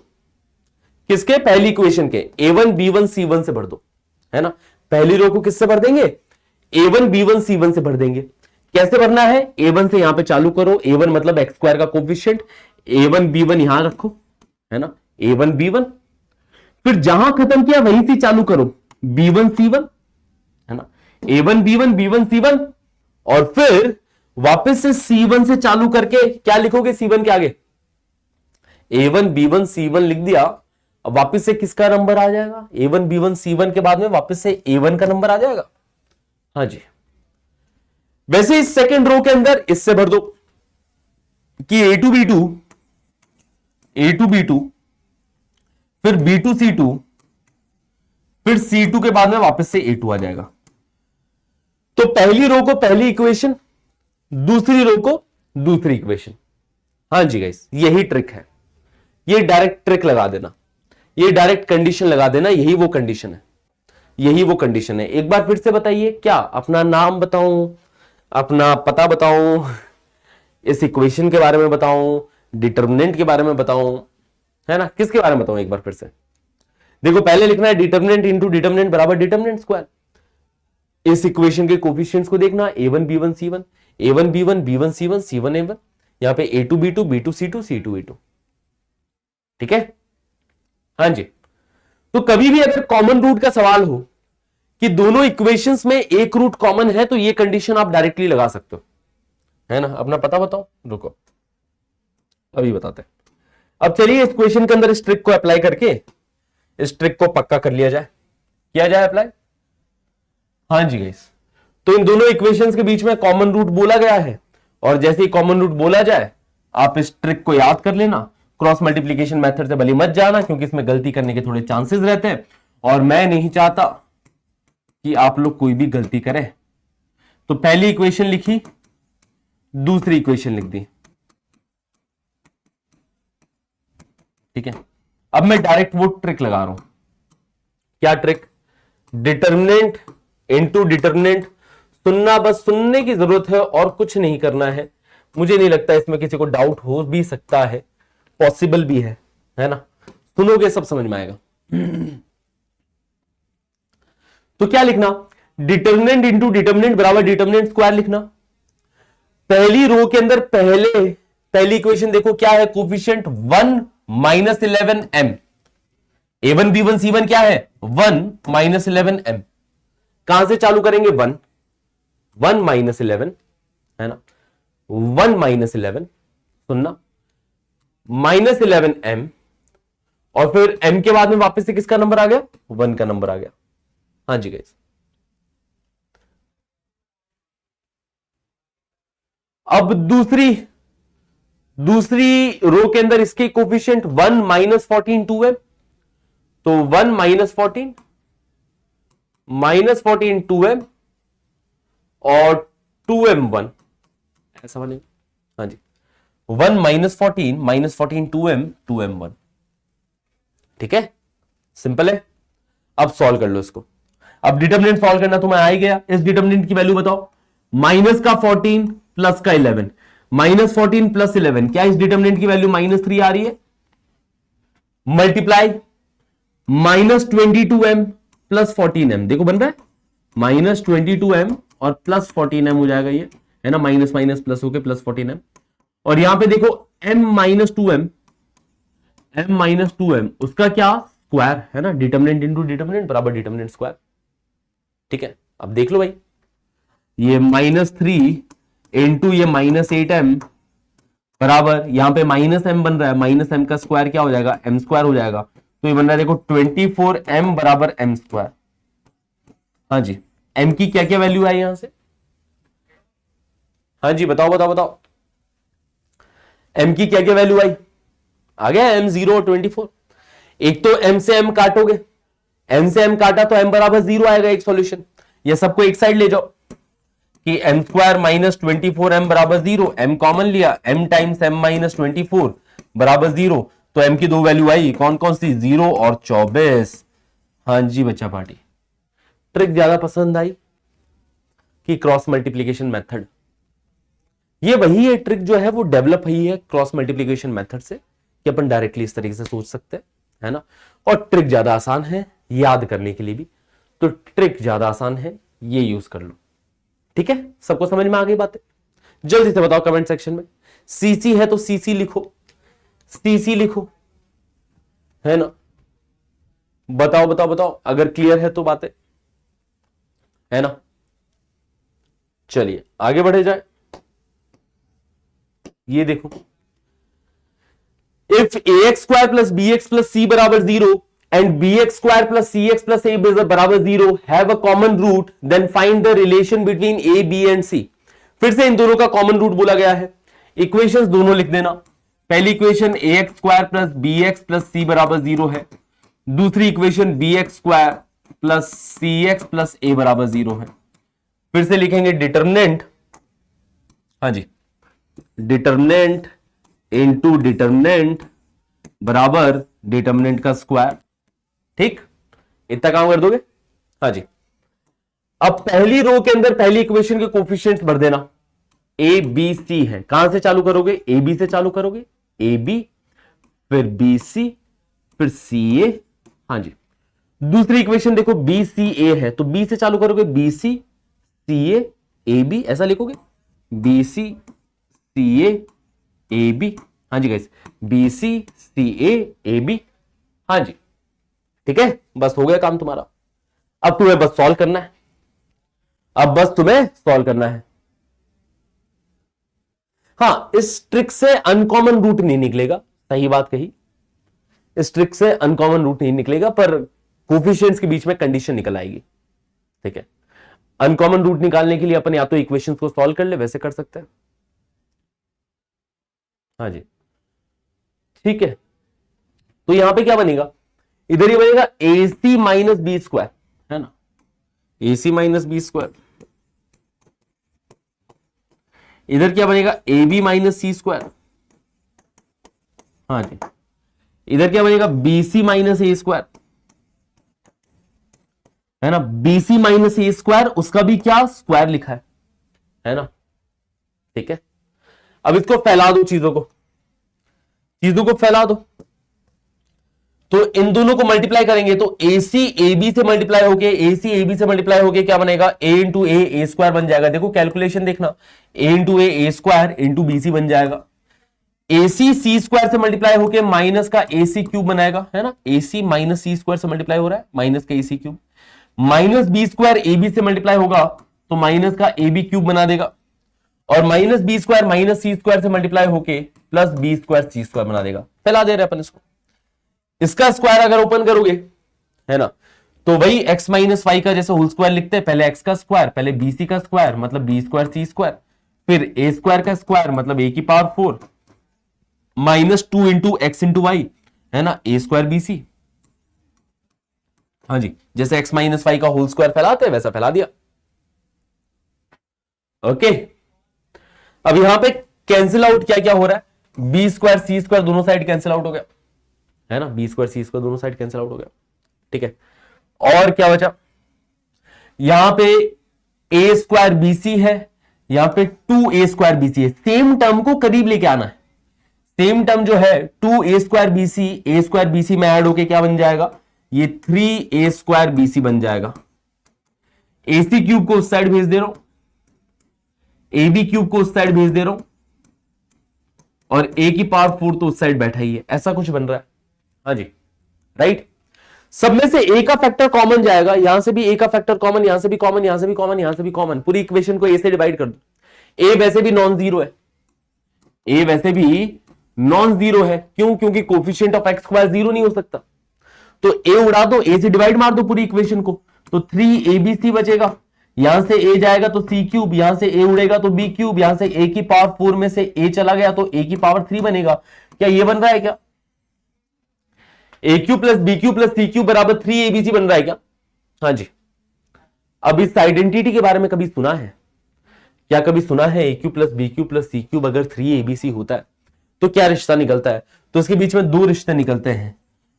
किसके? पहली इक्वेशन के a1 b1 c1 से भर दो, है ना। पहली रो को किससे भर देंगे? a1 b1 c1 से भर देंगे। कैसे भरना है? a1 से यहां पे चालू करो, a1 मतलब एक्स स्क्वायर का कोफिशिएंट, a1 b1 यहां रखो, है ना, a1 b1। फिर जहां खत्म किया वहीं से चालू करो, b1 c1, है ना, a1 b1 b1 c1। और फिर वापस से c1 से चालू करके क्या लिखोगे? c1 के आगे a1 b1 c1 लिख दिया। अब वापस से किसका नंबर आ जाएगा? a1 b1 c1 के बाद में वापस से a1 का नंबर आ जाएगा। हाँ जी। वैसे इस सेकेंड रो के अंदर इससे भर दो कि a2 b2 फिर b2 c2, फिर c2 के बाद में वापस से a2 आ जाएगा। तो पहली रो को पहली इक्वेशन, दूसरी रो को दूसरी इक्वेशन। हाँ जी गाइस, यही ट्रिक है। ये डायरेक्ट ट्रिक लगा देना, ये डायरेक्ट कंडीशन लगा देना, यही वो कंडीशन है, यही वो कंडीशन है। एक बार फिर से बताइए, क्या अपना नाम बताऊं, अपना पता बताऊं, इस इक्वेशन के बारे में बताऊं, डिटर्मिनेंट के बारे में बताऊं, है ना, किसके बारे में बताऊं? एक बार फिर से देखो, पहले लिखना है डिटर्मिनेंट इंटू डिटर्मिनेंट बराबर डिटर्मिनेंट स्क्वायर। इस इक्वेशन के कोफिशिएंट्स को देखना, a1 b1 c1, a1 b1 b1 c1 c1 a1, यहां पे a2 b2 b2 c2 c2 a2। ठीक है। हाँ जी। तो कभी भी अगर कॉमन रूट का सवाल हो कि दोनों इक्वेशंस में एक रूट कॉमन है, तो ये कंडीशन आप डायरेक्टली लगा सकते हो, है ना। अपना पता बताओ, रुको अभी बताते हैं। अब चलिए इस क्वेश्चन के अंदर इस ट्रिक को अप्लाई करके इस ट्रिक को पक्का कर लिया जाए, किया जाए अप्लाई। हाँ जी गाइस, तो इन दोनों इक्वेशंस के बीच में कॉमन रूट बोला गया है, और जैसे ही कॉमन रूट बोला जाए आप इस ट्रिक को याद कर लेना। क्रॉस मल्टीप्लीकेशन मेथड से भली मत जाना, क्योंकि इसमें गलती करने के थोड़े चांसेस रहते हैं, और मैं नहीं चाहता कि आप लोग कोई भी गलती करें। तो पहली इक्वेशन लिखी, दूसरी इक्वेशन लिख दी, ठीक है। अब मैं डायरेक्ट वो ट्रिक लगा रहा हूं। क्या ट्रिक? Determinant into determinant. सुनना, बस सुनने की जरूरत है और कुछ नहीं करना है। मुझे नहीं लगता इसमें किसी को डाउट हो भी सकता है, पॉसिबल भी है ना। सुनोगे सब समझ में आएगा। तो क्या लिखना? डिटर्मिनेंट इंटू डिटर्मिनेंट बराबर डिटर्मिनेंट स्क्वायर लिखना। पहली रो के अंदर पहली इक्वेशन देखो क्या है? Coefficient 1 minus 11m। a1 b1 c1 क्या है? 1 माइनस 11m। कहां से चालू करेंगे? 1 माइनस 11, है ना, 1 माइनस 11, सुनना, माइनस 11m, और फिर m के बाद में वापस से किसका नंबर आ गया? 1 का नंबर आ गया। हाँ जी गाइस। अब दूसरी रो के अंदर इसके कोफिशिएंट 1 माइनस 14 2m, तो 1 माइनस 14 2m और 2m 1, ऐसा बनेगा। हाँ जी, 1 माइनस 14 2m 1। ठीक है, सिंपल है। अब सॉल्व कर लो इसको। अब डिटर्मिनेंट सॉल्व करना तो मैं आ ही गया। इस डिटर्मिनेंट की वैल्यू बताओ। माइनस का 14 प्लस का 11, माइनस 14 प्लस 11, क्या इस डिटर्मिनेंट की वैल्यू -3 आ रही है? Multiply minus 22m plus 14m, देखो बन रहा है माइनस 22m और प्लस 14m हो जाएगा ये, है ना, माइनस माइनस प्लस होके प्लस 14m। और यहां पे देखो m माइनस 2m उसका क्या? स्क्वायर, है ना। डिटर्मिनेंट इंटू डिटर्मिनेंट बराबर डिटर्मिनेंट स्क्वायर। ठीक है, अब देख लो भाई, ये -3 इंटू ये -8m बराबर, यहां पे -m बन रहा है, -m का स्क्वायर क्या हो जाएगा? m स्क्वायर हो जाएगा। तो ये बन रहा है देखो 24m बराबर m स्क्वायर। हाँ जी, m की क्या क्या वैल्यू आई यहां से? हाँ जी, बताओ m की क्या क्या वैल्यू आई? आ गया m 0 और 24। एक तो m से m काटोगे, m से m काटा तो m बराबर 0 आएगा, एक सॉल्यूशन। ये सबको एक साइड ले जाओ कि m स्क्वायर माइनस 24m बराबर 0, m कॉमन लिया, m टाइम्स m माइनस 24 बराबर 0। तो m की दो वैल्यू आई, कौन कौन सी? 0 और 24। हाँ जी बच्चा पार्टी, ट्रिक ज्यादा पसंद आई कि क्रॉस मल्टीप्लीकेशन मेथड? ये वही है ट्रिक जो है वो डेवलप हुई है क्रॉस मल्टीप्लीकेशन मेथड से, कि अपन डायरेक्टली इस तरीके से सोच सकते हैं, है ना। और ट्रिक ज्यादा आसान है याद करने के लिए भी, तो ट्रिक ज्यादा आसान है, ये यूज कर लो। ठीक है, सबको समझ में आ गई बातें? जल्दी से बताओ कमेंट सेक्शन में। सीसी है तो सीसी लिखो, सीसी लिखो, है ना। बताओ बताओ बताओ अगर क्लियर है तो बातें, है ना। चलिए आगे बढ़े जाए। ये देखो, if ax square plus bx plus c बराबर 0 and bx square plus cx plus a बराबर 0 have a common root, then find the relation between a b and c। फिर से इन दोनों का कॉमन रूट बोला गया है। इक्वेशंस दोनों लिख देना। पहली equation ax square plus bx plus c बराबर 0 है, दूसरी equation bx square plus cx plus a बराबर 0 है। फिर से लिखेंगे डिटर्मिनेंट, हाँ जी, डिटर्मिनेंट इनटू डिटर्मिनेंट बराबर डिटर्मिनेंट का स्क्वायर। ठीक, इतना काम कर दोगे? हाँ जी। अब पहली रो के अंदर पहली इक्वेशन के कोफिशिएंट्स भर देना। ए बी सी है, कहां से चालू करोगे? ए बी से चालू करोगे, ए बी फिर बी सी फिर सी ए। हाँ जी। दूसरी इक्वेशन देखो बी सी ए है, तो बी से चालू करोगे, B C C A B, ऐसा लिखोगे, B C C A B. हाँ जी guys, B C C A B. हाँ जी, ठीक है, बस हो गया काम तुम्हारा। अब तुम्हें बस सॉल्व करना है, अब बस तुम्हें सॉल्व करना है। हाँ, इस ट्रिक से अनकॉमन रूट नहीं निकलेगा, सही बात कही, इस ट्रिक से अनकॉमन रूट नहीं निकलेगा, पर कोफिशिएंट्स के बीच में कंडीशन निकल आएगी। ठीक है, अनकॉमन रूट निकालने के लिए अपन या तो इक्वेशंस को सॉल्व कर ले, वैसे कर सकते हैं। हाँ जी, ठीक है। तो यहां पे क्या बनेगा? इधर ये बनेगा A C minus B square, है ना, A C minus B square. इधर क्या बनेगा? A B minus C square. हाँ जी। इधर क्या बनेगा? B C minus A square, है ना। B C minus A square, उसका भी क्या स्क्वायर लिखा है ना। ठीक है, अब इसको फैला दो, चीजों को फैला दो। तो इन दोनों को मल्टीप्लाई करेंगे तो ए सी ए बी से मल्टीप्लाई होके, ए सी ए बी से मल्टीप्लाई होके क्या बनेगा? ए इंटू ए स्क्वायर बन जाएगा। देखो कैलकुलेशन देखना, A into A square into B C बन जाएगा। ए सी स्क्वायर से मल्टीप्लाई होके माइनस का ए सी क्यूब बनाएगा, है ना। A C minus C square से मल्टीप्लाई हो रहा है, माइनस का A C cube. Minus B square A B से मल्टीप्लाई होगा तो माइनस का ए बी क्यूब बना देगा, और minus B square minus C square से मल्टीप्लाई होके प्लस बी स्क्वायर सी स्क्वायर बना देगा। फैला दे रहे अपन इसको। इसका स्क्वायर अगर ओपन करोगे, है ना, तो वही x माइनस वाई का जैसे होल स्क्वायर लिखते हैं, पहले x का स्क्वायर, पहले बी सी का स्क्वायर मतलब बी स्क्वायर सी स्क्वायर, फिर ए स्क्वायर का स्क्वायर मतलब ए की power 4 minus 2 into X into Y, है ना, ए स्क्वायर बी सी। हाँ जी, जैसे x माइनस वाई का होल स्क्वायर फैलाते हैं वैसा फैला दिया। ओके, अब यहां पे कैंसिल आउट क्या क्या हो रहा है? बी स्क्वायर सी स्क्वायर दोनों साइड कैंसिल आउट हो गया, है ना, बी स्क्वायर सी स्क्वायर दोनों साइड कैंसिल आउट हो गया। ठीक है, और क्या बचा? यहां पे ए स्क्वायर बी सी है, यहां पे 2 ए स्क्वायर बी सी है। सेम टर्म को करीब लेके आना है। सेम टर्म जो है 2 ए स्क्वायर बी सी, ए स्क्वायर बी सी में ऐड होके क्या बन जाएगा? ये 3 ए स्क्वायर बी सी बन जाएगा। ए सी क्यूब को उस साइड भेज दे रहा हूं, ए बी क्यूब को उस साइड भेज दे रहा हूं, और ए की पावर 4 तो उस साइड बैठा ही है। ऐसा कुछ बन रहा है। हाँ जी, राइट। सब में से ए का फैक्टर कॉमन जाएगा, यहां से भी ए का फैक्टर कॉमन, यहां से भी कॉमन, यहां से भी कॉमन, यहां से भी कॉमन। पूरी इक्वेशन को ए से डिवाइड कर दो। ए वैसे भी नॉन जीरो है, ए वैसे भी नॉन जीरो है। क्यों? क्योंकि coefficient of x square zero नहीं हो सकता। तो ए उड़ा दो, ए से डिवाइड मार दो पूरी इक्वेशन को, तो 3 ए बी सी बचेगा। यहां से ए जाएगा तो सी क्यूब, यहां से ए उड़ेगा तो बी क्यूब, यहां से ए की पावर 4 में से ए चला गया तो ए की पावर 3 बनेगा। क्या ये बन रहा है? क्या A cube plus B cube plus C cube बराबर 3 एबीसी बन रहा है क्या? हाँ जी। अब इस आइडेंटिटी के बारे में कभी सुना है क्या? कभी सुना है A cube plus B cube plus C cube अगर 3 एबीसी होता है तो क्या रिश्ता निकलता है? तो इसके बीच में 2 रिश्ते निकलते हैं,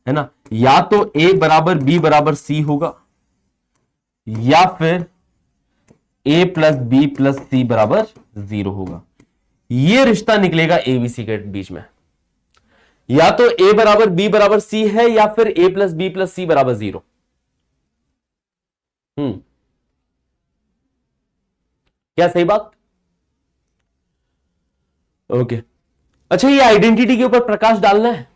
है ना। या तो ए बराबर बी बराबर सी होगा, या फिर ए प्लस बी प्लस सी बराबर 0 होगा। ये रिश्ता निकलेगा ए बी सी के बीच में, या तो ए बराबर बी बराबर सी है या फिर ए प्लस बी प्लस सी बराबर 0। क्या सही बात? ओके। अच्छा, ये आइडेंटिटी के ऊपर प्रकाश डालना है,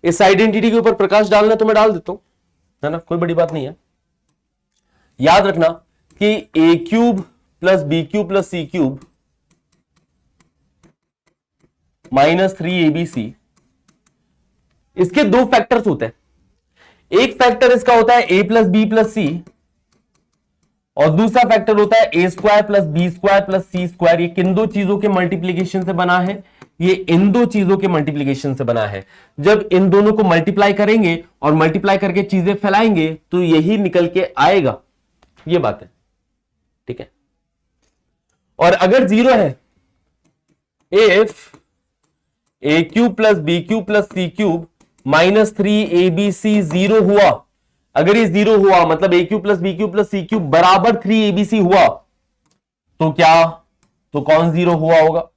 इस आइडेंटिटी के ऊपर प्रकाश डालना है तो मैं डाल देता हूं, है ना, कोई बड़ी बात नहीं है। याद रखना कि A cube plus B cube plus C cube minus 3abc, इसके दो फैक्टर्स होते हैं। एक फैक्टर इसका होता है A plus B plus C, और दूसरा फैक्टर होता है A square plus B square plus C square. ये किन दो चीजों के मल्टीप्लीकेशन से बना है? ये इन दो चीजों के मल्टीप्लीकेशन से बना है। जब इन दोनों को मल्टीप्लाई करेंगे और मल्टीप्लाई करके चीजें फैलाएंगे तो यही निकल के आएगा, ये बात है, ठीक है। और अगर 0 है, if A cube plus B cube plus C cube minus 3abc 0 हुआ, अगर ये 0 हुआ मतलब A cube plus B cube plus C cube बराबर 3abc हुआ, तो क्या, तो कौन 0 हुआ होगा?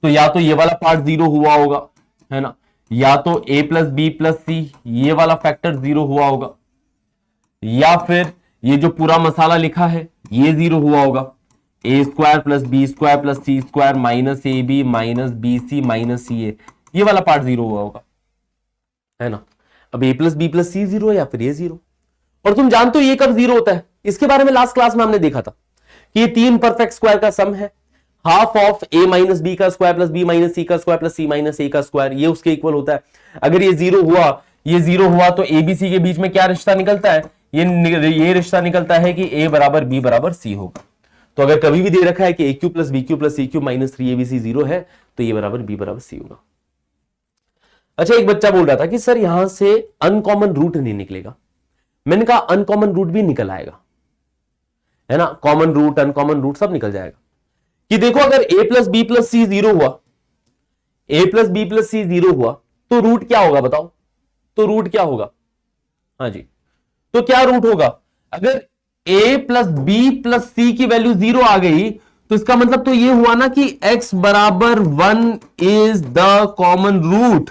तो या तो ये वाला पार्ट 0 हुआ होगा, है ना, या तो a प्लस बी प्लस सी ये वाला फैक्टर 0 हुआ होगा, या फिर ये जो पूरा मसाला लिखा है ये 0 हुआ होगा। A square plus B square plus C square minus A B minus B C minus C A, ये वाला पार्ट 0 हुआ होगा, है ना। अब A plus B plus C 0 या फिर ये 0। और तुम जानते हो ये कब 0 होता है? इसके बारे में लास्ट क्लास में हमने देखा था कि ये 3 परफेक्ट स्क्वायर का सम है, half of A minus B का square plus B minus C का square plus C minus A का स्क्वायर, ये उसके इक्वल होता है। अगर ये 0 हुआ, ये 0 हुआ तो एबीसी के बीच में क्या रिश्ता निकलता है? ये रिश्ता निकलता है कि ए बराबर बी बराबर सी होगा। तो अगर कभी भी दे रखा है कि A cube plus B cube plus C cube minus 3abc 0 है, तो ये बराबर बी बराबर सी होगा। अच्छा, एक बच्चा बोल रहा था कि सर यहां से अनकॉमन रूट नहीं निकलेगा। मैंने कहा अनकॉमन रूट भी निकल आएगा, है ना, कॉमन रूट अनकॉमन रूट सब निकल जाएगा। कि देखो अगर a plus B plus C 0 हुआ, a plus B plus C 0 हुआ, तो रूट क्या होगा बताओ? तो रूट क्या होगा? हाँ जी, तो क्या रूट होगा? अगर a प्लस बी प्लस सी की वैल्यू 0 आ गई तो इसका मतलब तो ये हुआ ना कि x बराबर 1 इज द कॉमन रूट।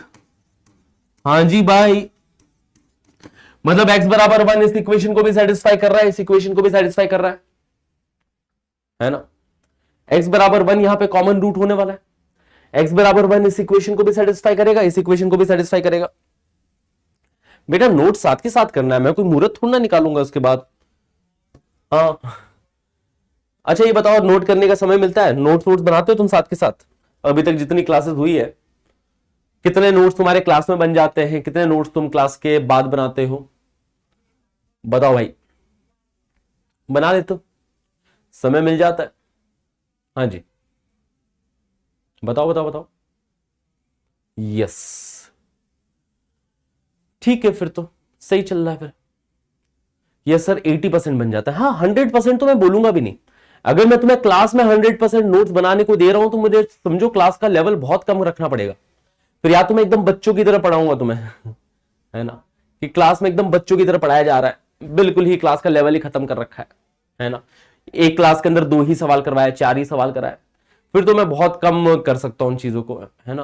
हाँ जी भाई, मतलब x बराबर 1 इस इक्वेशन को भी सेटिस्फाई कर रहा है, इस इक्वेशन को भी सेटिस्फाई कर रहा है ना। x बराबर 1 यहां पे कॉमन रूट होने वाला है, x बराबर 1 इस इक्वेशन को भी सेटिस्फाई करेगा, इस इक्वेशन को भी सेटिस्फाई करेगा। बेटा नोट साथ के साथ करना है, मैं कोई मुहूर्त थोड़ा ना निकालूंगा उसके बाद। हाँ, अच्छा ये बताओ नोट करने का समय मिलता है? नोट्स बनाते हो तुम साथ के साथ? अभी तक जितनी क्लासेस हुई है, कितने नोट्स तुम्हारे क्लास में बन जाते हैं? कितने नोट्स तुम क्लास के बाद बनाते हो? बताओ भाई, बना लेते हो? समय मिल जाता है? हाँ जी, बताओ बताओ बताओ। यस, ठीक है, फिर तो सही चल रहा है फिर। यस सर, 80% बन जाता है। हाँ, 100% तो मैं बोलूंगा भी नहीं। अगर मैं तुम्हें क्लास में 100% नोट्स बनाने को दे रहा हूं तो मुझे समझो क्लास का लेवल बहुत कम रखना पड़ेगा। फिर या तो मैं एकदम बच्चों की तरह पढ़ाऊंगा तुम्हें, है ना, कि क्लास में एकदम बच्चों की तरह पढ़ाया जा रहा है, बिल्कुल ही क्लास का लेवल ही खत्म कर रखा है ना। एक क्लास के अंदर 2 ही सवाल करवाए, 4 ही सवाल कराए, फिर तो मैं बहुत कम कर सकता हूं उन चीजों को, है ना।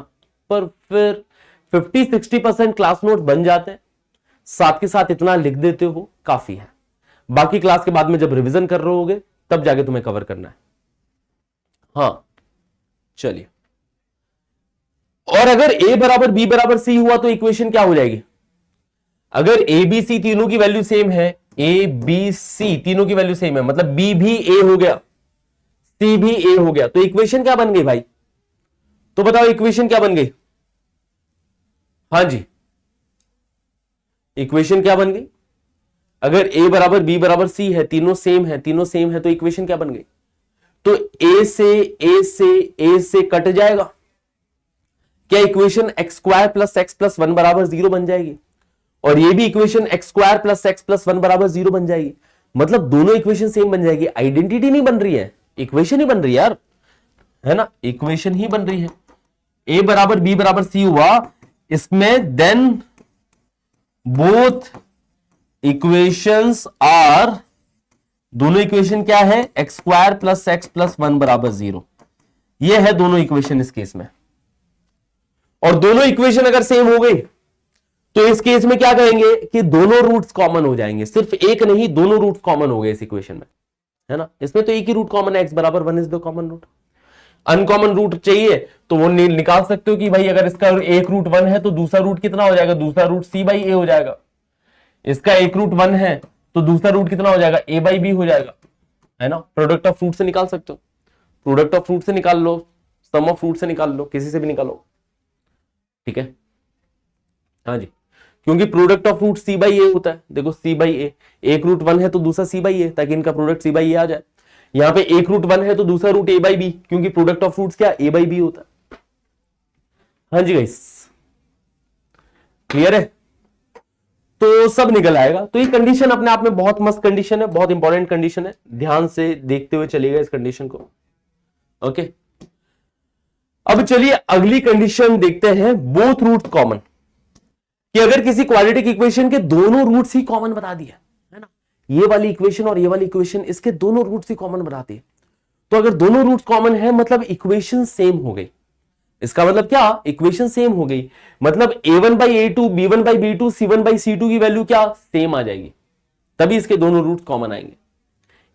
पर फिर 50-60% क्लास नोट बन जाते हैं, साथ के साथ इतना लिख देते हो, काफी है। बाकी क्लास के बाद में जब रिवीजन कर रहे होगे तब जाके तुम्हें कवर करना है। हाँ चलिए, और अगर a बराबर b बराबर c हुआ तो इक्वेशन क्या हो जाएगी? अगर a b c तीनों की वैल्यू सेम है, a b c तीनों की वैल्यू सेम है, मतलब b भी a हो गया, c भी a हो गया, तो इक्वेशन क्या बन गई भाई? तो बताओ इक्वेशन क्या बन गई? हाँ जी, इक्वेशन क्या बन गई? अगर a बराबर b बराबर c है, तीनों सेम है, तीनों सेम है, तो इक्वेशन क्या बन गई? तो a से कट जाएगा। क्या equation x square plus x plus 1 बराबर 0 बन जाएगी? और ये भी equation x square plus x plus 1 बराबर 0 बन जाएगी। मतलब दोनों इक्वेशन सेम बन जाएगी। आइडेंटिटी नहीं बन रही है, इक्वेशन ही बन रही है यार, है ना, इक्वेशन ही बन रही है। a बराबर b बराबर c हुआ, इसमें देन बोथ इक्वेशंस आर, दोनों इक्वेशन क्या है? X square plus x plus 1 बराबर 0। ये है दोनों इक्वेशन इस केस में, और दोनों इक्वेशन अगर सेम हो गई तो इस केस में क्या कहेंगे कि दोनों रूट्स कॉमन हो जाएंगे, सिर्फ एक नहीं दोनों रूट्स कॉमन हो गए इस इक्वेशन में, है ना। इसमें तो एक ही रूट कॉमन है, x बराबर 1 is the common root. Uncommon root चाहिए तो वो निकाल सकते हो कि भाई अगर इसका एक रूट 1 है तो दूसरा रूट कितना हो जाएगा, दूसरा रूट c बाई ए हो जाएगा। इसका एक रूट 1 है तो दूसरा रूट कितना हो जाएगा, a बाई बी हो जाएगा, है ना। प्रोडक्ट ऑफ फ्रूट से निकाल सकते हो, प्रोडक्ट ऑफ फ्रूट से निकाल लो, सम ऑफ फ्रूट से निकाल लो, किसी से भी निकालो, ठीक है। हाँ जी, क्योंकि product of root c by A होता है। देखो c बाई ए, एक रूट 1 है तो दूसरा c बाई ए, ताकि इनका प्रोडक्ट c बाई ए आ जाए। यहां पे एक रूट 1 है तो दूसरा रूट a बाई बी, क्योंकि प्रोडक्ट ऑफ फ्रूट्स क्या a बाई बी होता है। हाँ जी गाइस, क्लियर है, तो सब निकल आएगा। तो ये कंडीशन अपने आप में बहुत मस्त कंडीशन है, बहुत इंपॉर्टेंट कंडीशन है, ध्यान से देखते हुए चलिएगा इस कंडीशन को। ओके, अब चलिए अगली कंडीशन देखते हैं, बोथ रूट कॉमन, कि अगर किसी क्वाड्रेटिक इक्वेशन के दोनों रूट्स ही कॉमन बता दिया, है ना, ये वाली इक्वेशन और ये वाली इक्वेशन इसके दोनों रूट्स ही कॉमन बताती है, तो अगर दोनों रूट्स कॉमन है मतलब इक्वेशन सेम हो गई। इसका मतलब क्या, इक्वेशन सेम हो गई, मतलब a1 by a2, b1 by b2, c1 by c2 की वैल्यू क्या सेम आ जाएगी, तभी इसके दोनों रूट्स कॉमन आएंगे।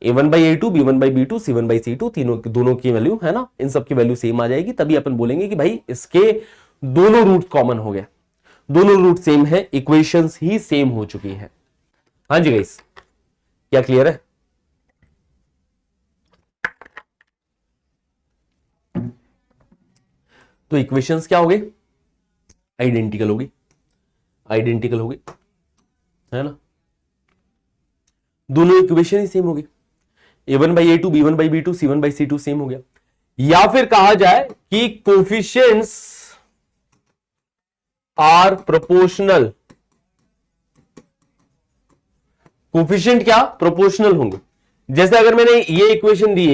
a1 by a2, b1 by b2, c1 by c2, तीनों दोनों की वैल्यू, है ना, इन सब की वैल्यू सेम आ जाएगी, तभी अपन बोलेंगे कि भाई इसके दोनों रूट्स कॉमन हो गए, दोनों रूट सेम है, इक्वेशंस ही सेम हो चुकी है। हाँ जी गाइस, क्या क्लियर है? तो इक्वेशंस क्या हो गई, आइडेंटिकल होगी, आइडेंटिकल होगी, है ना, दोनों इक्वेशन ही सेम होगी, a1 by a2, b1 by b2, c1 by c2 same हो गया। या फिर कहा जाए कि कोफिशिएंट्स आर प्रोपोर्शनल, कोफिशिएंट क्या प्रोपोर्शनल होंगे। जैसे अगर मैंने ये इक्वेशन दी,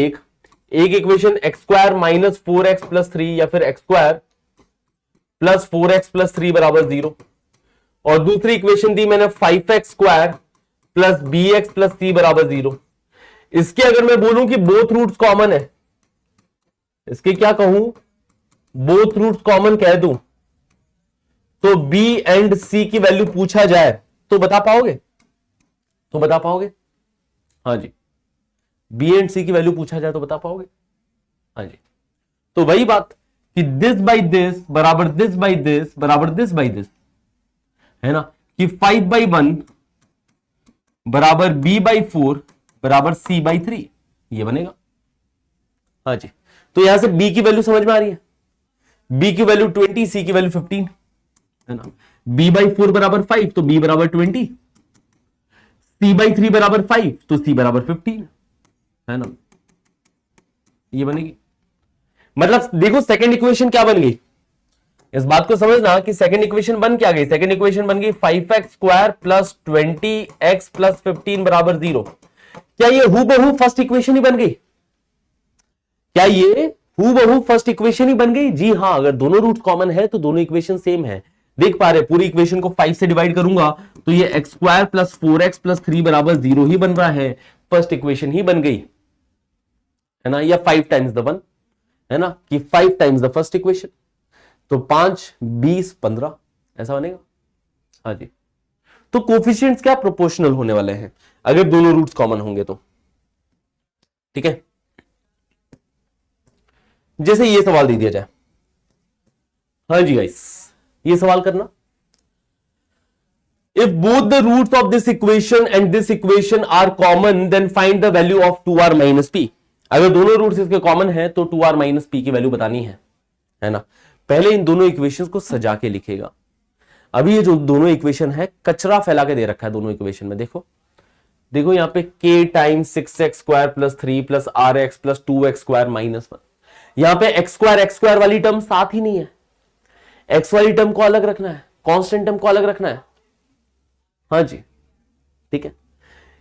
एक equation x square minus 4x plus 3 या फिर x square plus 4x plus 3 बराबर 0, और दूसरी इक्वेशन दी मैंने 5x square plus bx plus c बराबर 0। इसके अगर मैं बोलूं कि बोथ रूट्स कॉमन है, इसके क्या कहूं, बोथ रूट्स कॉमन कह दूं, तो b एंड c की वैल्यू पूछा जाए तो बता पाओगे, तो बता पाओगे? हाँ जी, b एंड c की वैल्यू पूछा जाए तो बता पाओगे? हाँ जी, तो वही बात कि दिस बाई दिस बराबर दिस बाई दिस बराबर दिस बाई दिस, है ना, कि 5/1 बराबर b बाई 4 बराबर c बाई 3, ये बनेगा। हाँ जी, तो यहां से b की वैल्यू समझ में आ रही है, b की वैल्यू 20, c की वैल्यू 15, है ना, b बाई 4 बराबर 5 तो b बराबर 20, c बाई 3 बराबर 5 तो c बराबर 15, है ना, ये बनेगी। मतलब देखो सेकंड इक्वेशन क्या बन गई, इस बात को समझना कि सेकंड इक्वेशन बन क्या गई, सेकंड इक्वेशन बन गई 5x square plus 20x plus 15 बराबर 0। क्या ये हूबहू फर्स्ट इक्वेशन ही बन गई, क्या ये हूबहू फर्स्ट इक्वेशन ही बन गई? जी हाँ, अगर दोनों रूट कॉमन है तो दोनों इक्वेशन सेम है। देख पा रहे, पूरी इक्वेशन को 5 से डिवाइड करूंगा तो ये x square plus 4x plus 3 बराबर 0 ही बन रहा है, फर्स्ट इक्वेशन ही बन गई, है ना, या 5 टाइम्स द वन, है ना, कि 5 टाइम्स द फर्स्ट इक्वेशन, तो 5 20 15 ऐसा बनेगा। हाँ जी, तो कोफिशिएंट्स क्या प्रोपोर्शनल होने वाले हैं अगर दोनों रूट्स कॉमन होंगे तो, ठीक है। जैसे ये सवाल दे दिया जाए, हाँ जी गाइस, ये सवाल करना, if both the roots of this equation and this equation are common then find the value of 2r minus p। अगर दोनों रूट्स इसके कॉमन है तो 2r माइनस p की वैल्यू बतानी है ना। पहले इन दोनों इक्वेशंस को सजा के लिखेगा। अभी ये जो दोनों इक्वेशन है कचरा फैला के दे रखा है दोनों इक्वेशन में, देखो देखो यहां पे k times 6x square plus 3 plus rx plus 2x square minus 1, यहां पे एक्स स्क्वायर वाली टर्म साथ ही नहीं है, एक्स वाली टर्म को अलग रखना है, कांस्टेंट टर्म को अलग रखना है। हाँ जी, ठीक है।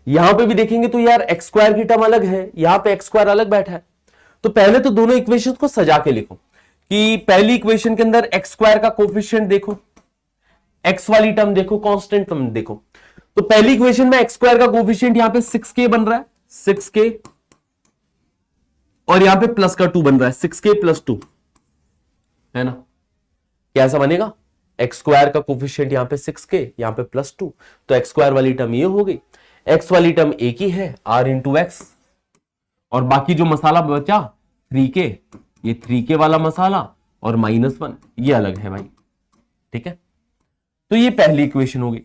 यहां पे भी देखेंगे तो यार एक्स स्क्वायर की टर्म अलग है, यहां पे एक्स स्क्वायर अलग बैठा है, तो पहले तो दोनों इक्वेशंस को सजा के लिखो कि पहली इक्वेशन के अंदर एक्स स्क्वायर का कोफिशिएंट देखो, एक्स वाली टर्म देखो, कांस्टेंट टर्म देखो। तो पहली इक्वेशन में एक्स स्क्वायर का कोफिशिएंट यहां पे 6k बन रहा है, 6k और यहां पे प्लस का 2 बन रहा है, 6k प्लस 2, है ना। कैसा बनेगा, एक्स स्क्वायर का कोफिशिएंट यहां पे 6k, यहां पे प्लस 2, तो एक्स स्क्वायर वाली टर्म ये हो गई, एक्स वाली टर्म एक ही है, r इंटू एक्स, और बाकी जो मसाला बचा 3k, ये 3k वाला मसाला और -1 ये अलग है भाई, ठीक है। तो ये पहली इक्वेशन होगी।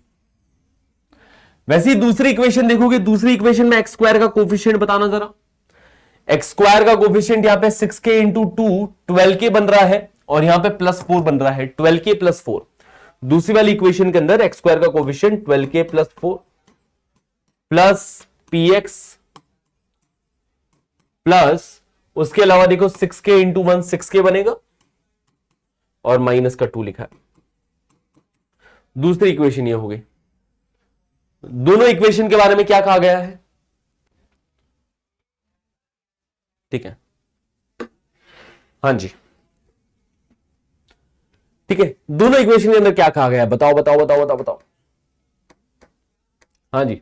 वैसे ही दूसरी इक्वेशन देखोगे, दूसरी इक्वेशन में एक्स स्क्वायर का कोफिशिएंट बताना जरा। एक्स स्क्वायर का कोफिशिएंट यहां पे 6k इंटू 2 12k बन रहा है, और यहां पे +4 बन रहा है, 12k + 4। दूसरी वाली इक्वेशन के अंदर एक्स स्क्वायर का coefficient 12k + 4 plus px plus उसके अलावा देखो 6k इंटू 1 6k बनेगा, और माइनस का 2 लिखा है। दूसरी इक्वेशन ये हो गई। दोनों इक्वेशन के बारे में क्या कहा गया है, ठीक है, हाँ जी, ठीक है। दोनों इक्वेशन के अंदर क्या कहा गया है, बताओ बताओ बताओ बताओ बताओ। हाँ जी,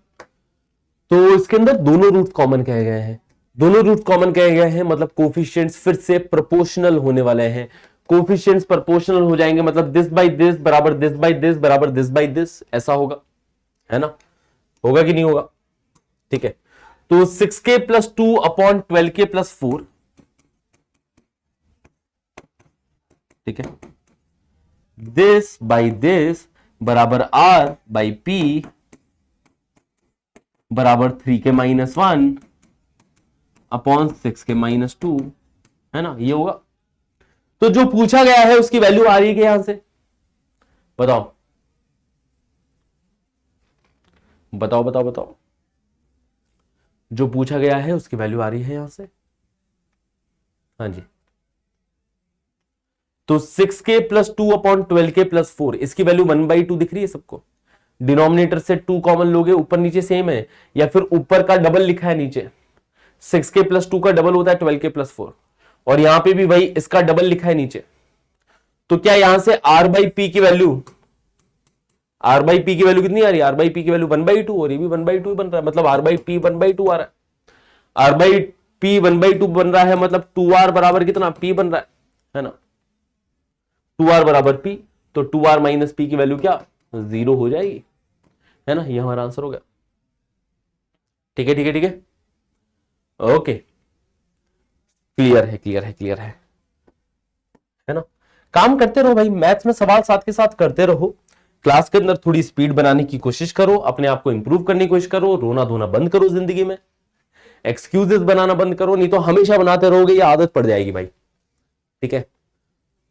तो इसके अंदर दोनों रूट कॉमन कहे गए हैं, दोनों रूट कॉमन कहे गए हैं, मतलब कोफिशिएंट्स फिर से प्रोपोर्शनल होने वाले हैं। कोफिशिएंट्स प्रोपोर्शनल हो जाएंगे, मतलब दिस बाई दिस बराबर दिस बाई दिस बराबर दिस बाई दिस, ऐसा होगा, है ना। होगा कि नहीं होगा, ठीक है। तो 6k + 2 अपॉन 12k + 4, ठीक है, दिस बाई दिस बराबर r बाई p बराबर 3k - 1 अपॉन 6k - 2, है ना, ये होगा। तो जो पूछा गया है उसकी वैल्यू आ रही है यहां से, बताओ बताओ बताओ बताओ, जो पूछा गया है उसकी वैल्यू आ रही है यहां से, हाँ जी। तो 6k + 2 अपॉन 12k + 4, इसकी वैल्यू 1/2 दिख रही है सबको। डिनोमिनेटर से 2 कॉमन लोगे, ऊपर नीचे सेम है, या फिर ऊपर का डबल लिखा है नीचे, 6k + 2 का डबल होता है 12k + 4, और यहां पे भी भाई इसका डबल लिखा है नीचे। तो क्या यहां से r/p की वैल्यू, r/p की वैल्यू कितनी आ रही है, r/p की वैल्यू 1/2, और ये भी 1/2 बन रहा है, मतलब r/p 1/2 आ रहा है। r/p 1/2 बन रहा है, मतलब 2r बराबर कितना p बन रहा है ना, 2r बराबर p, तो 2r - p की वैल्यू क्या 0 हो जाएगी, है ना। ये हमारा आंसर हो गया, ठीक है ठीक है ठीक है, ओके, क्लियर है क्लियर है क्लियर है ना। काम करते रहो भाई, मैथ्स में सवाल साथ के साथ करते रहो, क्लास के अंदर थोड़ी स्पीड बनाने की कोशिश करो, अपने आप को इंप्रूव करने की कोशिश करो, रोना धोना बंद करो जिंदगी में, एक्सक्यूजेस बनाना बंद करो, नहीं तो हमेशा बनाते रहोगे, ये आदत पड़ जाएगी भाई, ठीक है।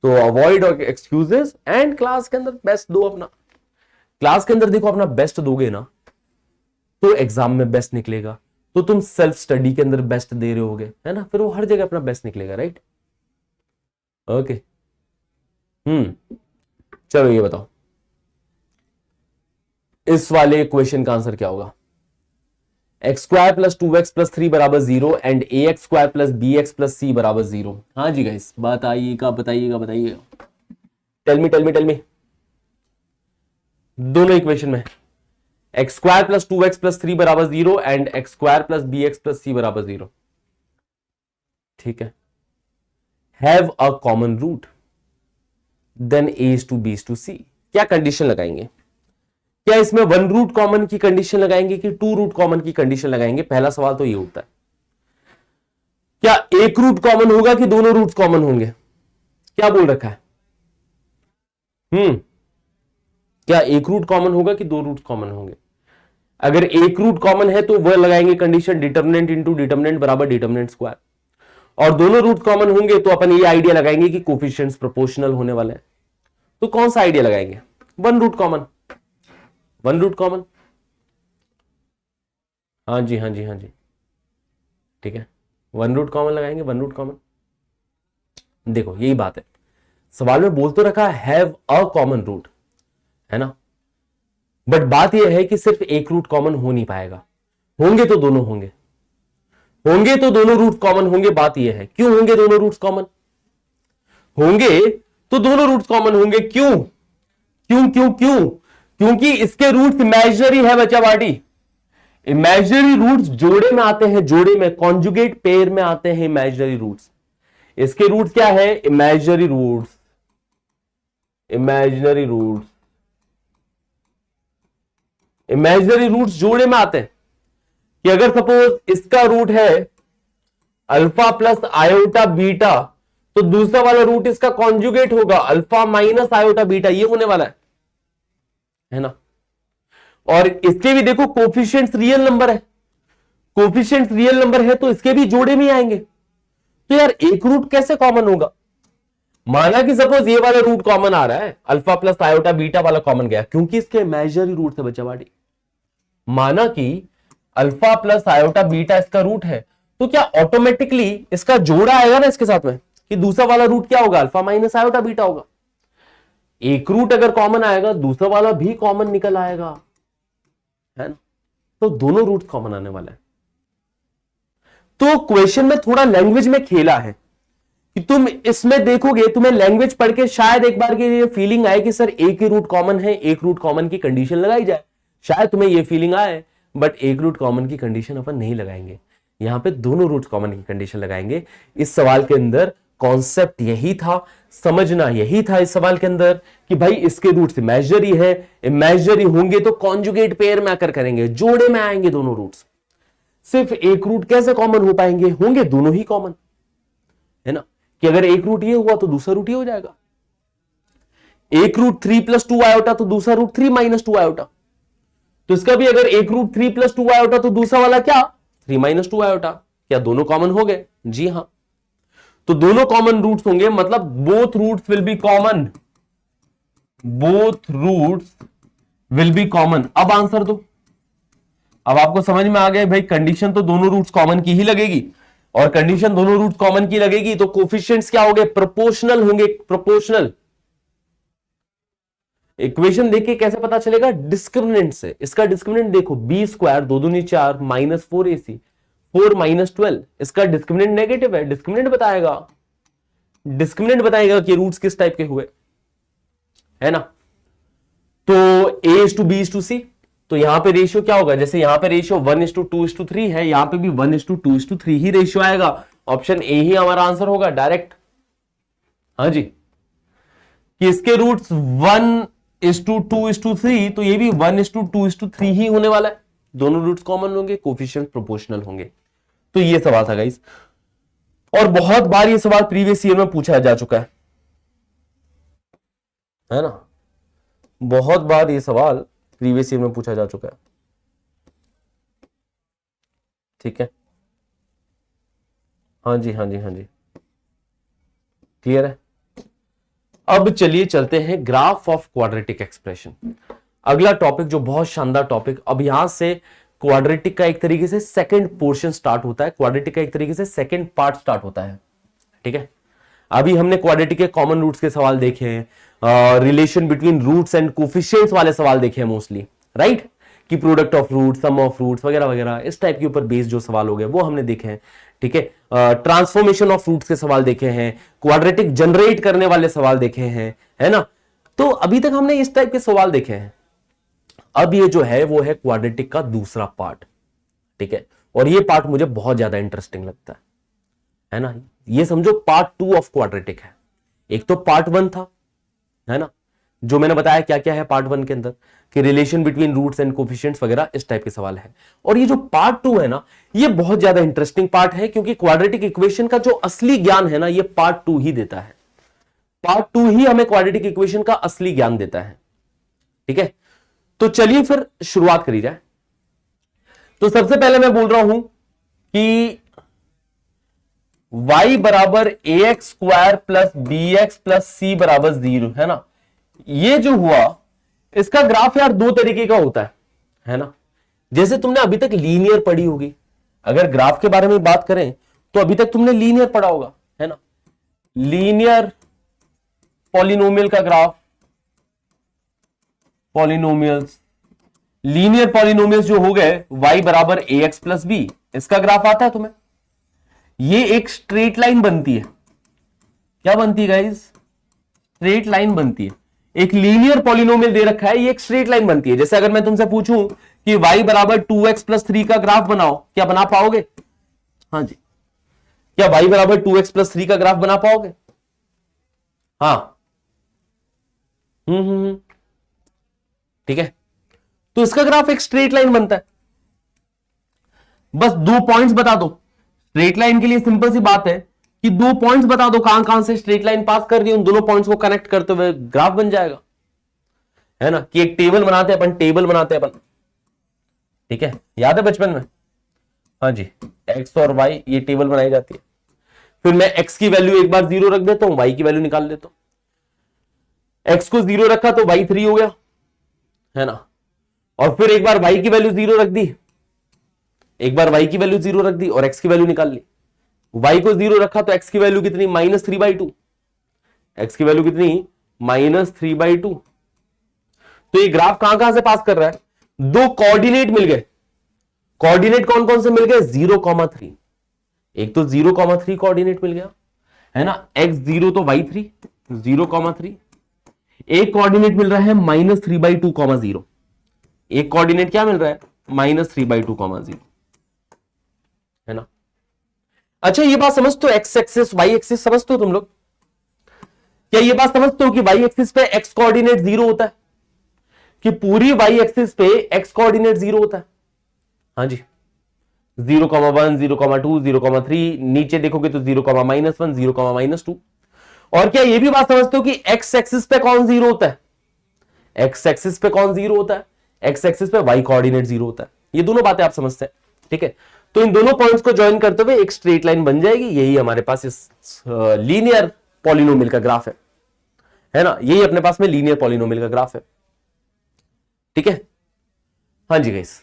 तो अवॉइड एक्सक्यूजेस एंड क्लास के अंदर बेस्ट दो अपना। क्लास के अंदर देखो अपना बेस्ट दोगे ना, तो एग्जाम में बेस्ट निकलेगा, तो तुम सेल्फ स्टडी के अंदर बेस्ट दे रहे होगे, है ना, फिर वो हर जगह अपना बेस्ट निकलेगा, राइट, ओके। चलो ये बताओ, इस वाले क्वेश्चन का आंसर क्या होगा, x² + 2x + 3 बराबर 0 एंड ax² + bx + c बराबर 0। हाँ जी गाइस, बताइएगा बताइएगा बताइएगा, tell me tell me tell me. दोनों इक्वेशन में x² + 2x + 3 बराबर 0 एंड x² + bx + c बराबर 0, ठीक है। Have a common root then a is to b is to c, क्या कंडीशन लगाएंगे, क्या इसमें 1 रूट कॉमन की कंडीशन लगाएंगे कि 2 रूट कॉमन की कंडीशन लगाएंगे, पहला सवाल तो ये उठता है। क्या एक रूट कॉमन होगा कि दोनों रूट कॉमन होंगे, क्या बोल रखा है, क्या एक रूट कॉमन होगा कि 2 रूट कॉमन होंगे। अगर एक रूट कॉमन है तो वह लगाएंगे कंडीशन डिटर्मिनेंट इंटू डिटर्मिनेंट बराबर डिटर्मिनेंट स्क्वायर, और दोनों रूट कॉमन होंगे तो अपन ये आइडिया लगाएंगे कि कोफिशिएंट्स प्रोपोर्शनल होने वाले हैं। तो कौन सा आइडिया लगाएंगे, 1 रूट कॉमन, 1 रूट कॉमन, हाँ जी हाँ जी हाँ जी, ठीक है, 1 रूट कॉमन लगाएंगे, 1 रूट कॉमन। देखो यही बात है, सवाल में बोल तो रखा हैव अ कॉमन रूट, है ना, बट बात यह है कि सिर्फ एक रूट कॉमन हो नहीं पाएगा, होंगे तो दोनों होंगे, होंगे तो दोनों रूट कॉमन होंगे। बात यह है क्यों होंगे दोनों रूट्स कॉमन, होंगे तो दोनों रूट्स कॉमन होंगे, क्यों क्यों क्यों क्यों, क्योंकि इसके रूट्स इमेजिनरी है बच्चा बाटी, इमेजिनरी रूट्स जोड़े में आते हैं, जोड़े में, कॉन्जुगेट पेयर में आते हैं इमेजिनरी रूट्स। इसके रूट्स क्या है? Imaginary roots, imaginary roots, imaginary roots जोड़े में आते हैं कि अगर सपोज इसका रूट है अल्फा प्लस आयोटा बीटा, तो दूसरा वाला रूट इसका कॉन्जुगेट होगा अल्फा माइनस आयोटा बीटा, ये होने वाला है ना। और इसके भी देखो कोफिशिएंट्स रियल नंबर है, कोफिशिएंट्स रियल नंबर है तो इसके भी जोड़े में आएंगे। तो यार एक रूट कैसे कॉमन होगा? माना कि सपोज ये वाला रूट कॉमन आ रहा है, अल्फा प्लस आयोटा बीटा वाला कॉमन गया क्योंकि इसके इमेजिनरी रूट थे बच्चा बाड़ी। माना कि अल्फा प्लस आयोटा बीटा इसका रूट है, तो क्या ऑटोमेटिकली इसका जोड़ा आएगा ना इसके साथ में कि दूसरा वाला रूट क्या होगा? अल्फा माइनस आयोटा बीटा होगा। एक रूट अगर कॉमन आएगा दूसरा वाला भी कॉमन निकल आएगा, है ना। तो दोनों रूट कॉमन आने वाला है। तो क्वेश्चन में थोड़ा लैंग्वेज में खेला है कि तुम इसमें देखोगे, तुम्हें लैंग्वेज पढ़ के शायद एक बार की ये फीलिंग आए कि सर एक ही रूट कॉमन है, एक रूट कॉमन की कंडीशन लगाई जाए, शायद तुम्हें ये फीलिंग आए। बट एक रूट कॉमन की कंडीशन अपन नहीं लगाएंगे, यहां पे दोनों रूट कॉमन की कंडीशन लगाएंगे। इस सवाल के अंदर कॉन्सेप्ट यही था, समझना यही था इस सवाल के अंदर कि भाई इसके रूट्स इमेजिनरी है, इमेजिनरी होंगे तो कॉन्जुगेट पेयर में आकर करेंगे, जोड़े में आएंगे दोनों रूट्स। सिर्फ एक रूट कैसे कॉमन हो पाएंगे? होंगे दोनों ही कॉमन, है ना, कि अगर एक रूट ये हुआ तो दूसरा रूट ये हो जाएगा। एक रूट 3 + 2 आयोटा तो दूसरा रूट 3 - 2 आयोटा, तो इसका भी अगर एक रूट 3 + 2 आयोटा तो दूसरा वाला क्या? 3 - 2 आयोटा। क्या दोनों कॉमन हो गए? जी हां, तो दोनों कॉमन रूट्स होंगे, मतलब both roots will be common, both roots will be common. अब आंसर दो। अब आपको समझ में आ गया भाई कंडीशन तो दोनों रूट्स कॉमन की ही लगेगी, और कंडीशन दोनों रूट्स कॉमन की लगेगी तो कोफिशिएंट्स क्या होंगे? प्रोपोर्शनल होंगे, प्रोपोर्शनल। इक्वेशन देख के कैसे पता चलेगा? डिस्क्रिमिनेंट से। इसका डिस्क्रिमिनेंट देखो, b² 2 दूनी 4 -4ac 4 - 12, इसका डिस्क्रिमिनेंट नेगेटिव है, डिस्क्रिमिनेंट बताएगा, डिस्क्रिमिनेंट बताएगा कि रूट्स किस टाइप के हुए, है ना। तो a/b/c, तो यहां पे रेशियो क्या होगा? जैसे यहां पे रेशियो 1:2:3 है, यहां पे भी 1:2:3 ही रेशियो आएगा। ऑप्शन ए ही हमारा आंसर होगा डायरेक्ट। हाँ जी, कि इसके रूट्स 1:2:3, तो ये भी 1:2:3 ही होने वाला है। दोनों रूट्स कॉमन होंगे, कोफिशिएंट प्रोपोर्शनल होंगे। तो ये सवाल था गाइस, और बहुत बार ये सवाल प्रीवियस ईयर में पूछा जा चुका है ना, बहुत बार ये सवाल प्रीवियस ईयर में पूछा जा चुका है। ठीक है, हाँ जी, हाँ जी, हाँ जी, क्लियर है। अब चलिए चलते हैं ग्राफ ऑफ क्वाड्रेटिक एक्सप्रेशन। अगला टॉपिक जो बहुत शानदार टॉपिक, अब यहां से क्वाड्रेटिक का एक तरीके से सेकंड पोर्शन स्टार्ट होता है, क्वाड्रेटिक का एक तरीके से सेकंड पार्ट स्टार्ट होता है। ठीक है, अभी हमने क्वाड्रेटिक के कॉमन रूट्स के सवाल देखे हैं, relation between roots and coefficients वाले सवाल देखे हैं मोस्टली, राइट, कि product of roots, sum of roots वगैरह वगैरह, इस टाइप के ऊपर बेस्ड जो सवाल हो गए वो हमने देखे हैं। ठीक है, ट्रांसफॉर्मेशन ऑफ रूट्स के सवाल देखे हैं, क्वाड्रेटिक जनरेट करने वाले सवाल देखे हैं, है ना। तो अभी तक हमने इस टाइप के सवाल देखे हैं। अब ये जो है वो है क्वाड्रेटिक का दूसरा पार्ट। ठीक है, और ये पार्ट मुझे बहुत ज्यादा इंटरेस्टिंग लगता है ना। ये समझो पार्ट 2 ऑफ क्वाड्रेटिक है। एक तो पार्ट 1 था, है ना, जो मैंने बताया क्या क्या है पार्ट 1 के अंदर, कि relation between roots and coefficients वगैरह, इस टाइप के सवाल है। और ये जो पार्ट 2 है ना, ये बहुत ज्यादा इंटरेस्टिंग पार्ट है, क्योंकि क्वाड्रेटिक इक्वेशन का जो असली ज्ञान है ना, ये पार्ट 2 ही देता है। पार्ट 2 ही हमें क्वाड्रेटिक इक्वेशन का असली ज्ञान देता है। ठीक है, तो चलिए फिर शुरुआत करी जाए। तो सबसे पहले मैं बोल रहा हूं कि y = ax² + bx + c = 0, है ना। ये जो हुआ इसका ग्राफ यार दो तरीके का होता है ना। जैसे तुमने अभी तक लीनियर पढ़ी होगी, अगर ग्राफ के बारे में बात करें तो अभी तक तुमने लीनियर पढ़ा होगा, है ना। लीनियर पॉलिनोमियल का ग्राफ, पॉलिनोमियल्स, लीनियर पॉलिनोमियल्स जो हो गए y = ax + b, इसका ग्राफ आता है तुम्हें। ये एक स्ट्रेट लाइन बनती है। क्या बनती है गाइस? स्ट्रेट लाइन बनती है। एक लीनियर पॉलिनोमियल दे रखा है, ये एक स्ट्रेट लाइन बनती है। जैसे अगर मैं तुमसे पूछूं कि y बराबर 2x प्लस 3 का ग्राफ बनाओ, क्या बना पाओगे? हाँ जी, क्या y बराबर 2x प्लस 3 का ग्राफ बना पाओगे? हाँ, ठीक है। तो इसका ग्राफ एक स्ट्रेट लाइन बनता है। बस 2 पॉइंट्स बता दो, स्ट्रेट लाइन के लिए सिंपल सी बात है कि 2 पॉइंट्स बता दो कहां कहां से स्ट्रेट लाइन पास कर रही है, उन दोनों पॉइंट्स को कनेक्ट करते हुए ग्राफ बन जाएगा, है ना। कि एक टेबल बनाते हैं अपन, टेबल बनाते हैं अपन, ठीक है, याद है बचपन में? हाँ जी, x और y ये टेबल बनाई जाती है। फिर मैं x की वैल्यू एक बार 0 रख देता हूं, y की वैल्यू निकाल लेता हूं। x को 0 रखा तो y 3 हो गया, है ना। और फिर एक बार y की वैल्यू 0 रख दी, एक बार y की वैल्यू 0 रख दी और x की वैल्यू निकाल ली। y को 0 रखा तो x की वैल्यू कितनी? -3/2। x की वैल्यू कितनी? -3/2। तो ये ग्राफ कहां कहां से पास कर रहा है? दो कोऑर्डिनेट मिल गए। कोऑर्डिनेट कौन कौन से मिल गए? 0,3। एक तो 0,3 कोऑर्डिनेट मिल गया, है ना। x0 तो y3 0,3। एक कोऑर्डिनेट मिल रहा है -3/2,0। एक कोऑर्डिनेट क्या मिल रहा है? -3/2,0, है ना। अच्छा, ये बात समझते हो? एक्स एक्सिस वाई एक्सिस समझते हो तुम लोग? क्या ये बात समझते हो कि वाई एक्सिस पे एक्स कोऑर्डिनेट 0 होता है? कि पूरी वाई एक्सिस पे एक्स कोऑर्डिनेट 0 होता है? हाँ जी, 0,1 0,2 0,3, नीचे देखोगे तो 0,-1 0,-2। और क्या ये भी बात समझते हो कि एक्स एक्सिस पे कौन 0 होता है? एक्स एक्सिस पे कौन 0 होता है? एक्स एक्सिस पे वाई कोऑर्डिनेट 0 होता है। ये दोनों बातें आप समझते हैं, ठीक है। तो इन दोनों पॉइंट्स को ज्वाइन करते हुए एक स्ट्रेट लाइन बन जाएगी। यही हमारे पास इस लीनियर पॉलिनोमियल का ग्राफ है ना। यही अपने पास में लीनियर पॉलिनोमियल का ग्राफ है, ठीक है। हाँ जी गाइस,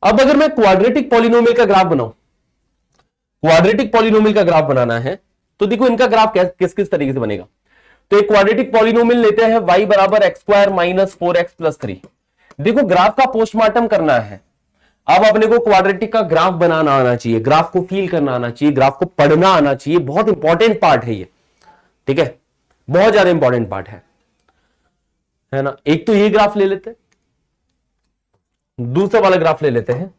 अब अगर मैं क्वाड्रेटिक पॉलिनोमियल का ग्राफ बनाऊं, क्वाड्रेटिक पॉलिनोमियल का ग्राफ बनाना है तो देखो इनका ग्राफ किस किस तरीके से बनेगा। तो एक क्वाड्रेटिक पॉलिनोमियल लेते हैं y बराबर x² - 4x + 3। देखो ग्राफ का पोस्टमार्टम करना है। अब अपने को क्वाड्रेटिक का ग्राफ बनाना आना चाहिए, ग्राफ को फील करना आना चाहिए, ग्राफ को पढ़ना आना चाहिए। बहुत इंपॉर्टेंट पार्ट है ये, ठीक है, बहुत ज्यादा इंपॉर्टेंट पार्ट है ना। एक तो ये ग्राफ ले लेते हैं, दूसरा वाला ग्राफ ले लेते हैं,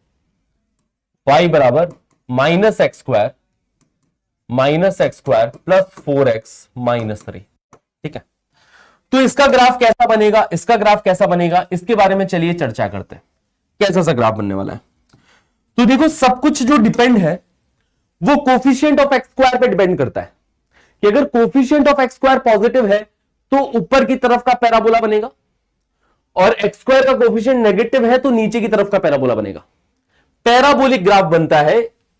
y बराबर -x² + 4x - 3, ठीक है। तो इसका ग्राफ कैसा बनेगा, इसका ग्राफ कैसा बनेगा, इसके बारे में चलिए चर्चा करते हैं। कैसा सा ग्राफ बनने वाला है? तो देखो सब कुछ जो डिपेंड है वो कोफिशिएंट ऑफ x² पे डिपेंड करता है। कि अगर कोफिशिएंट ऑफ x² पॉजिटिव है तो ऊपर की तरफ का पैराबोला बनेगा, और x² का कोफिशिएंट नेगेटिव है तो नीचे की तरफ का पैराबोला बनेगा। पैराबोलिक ग्राफ बनता है,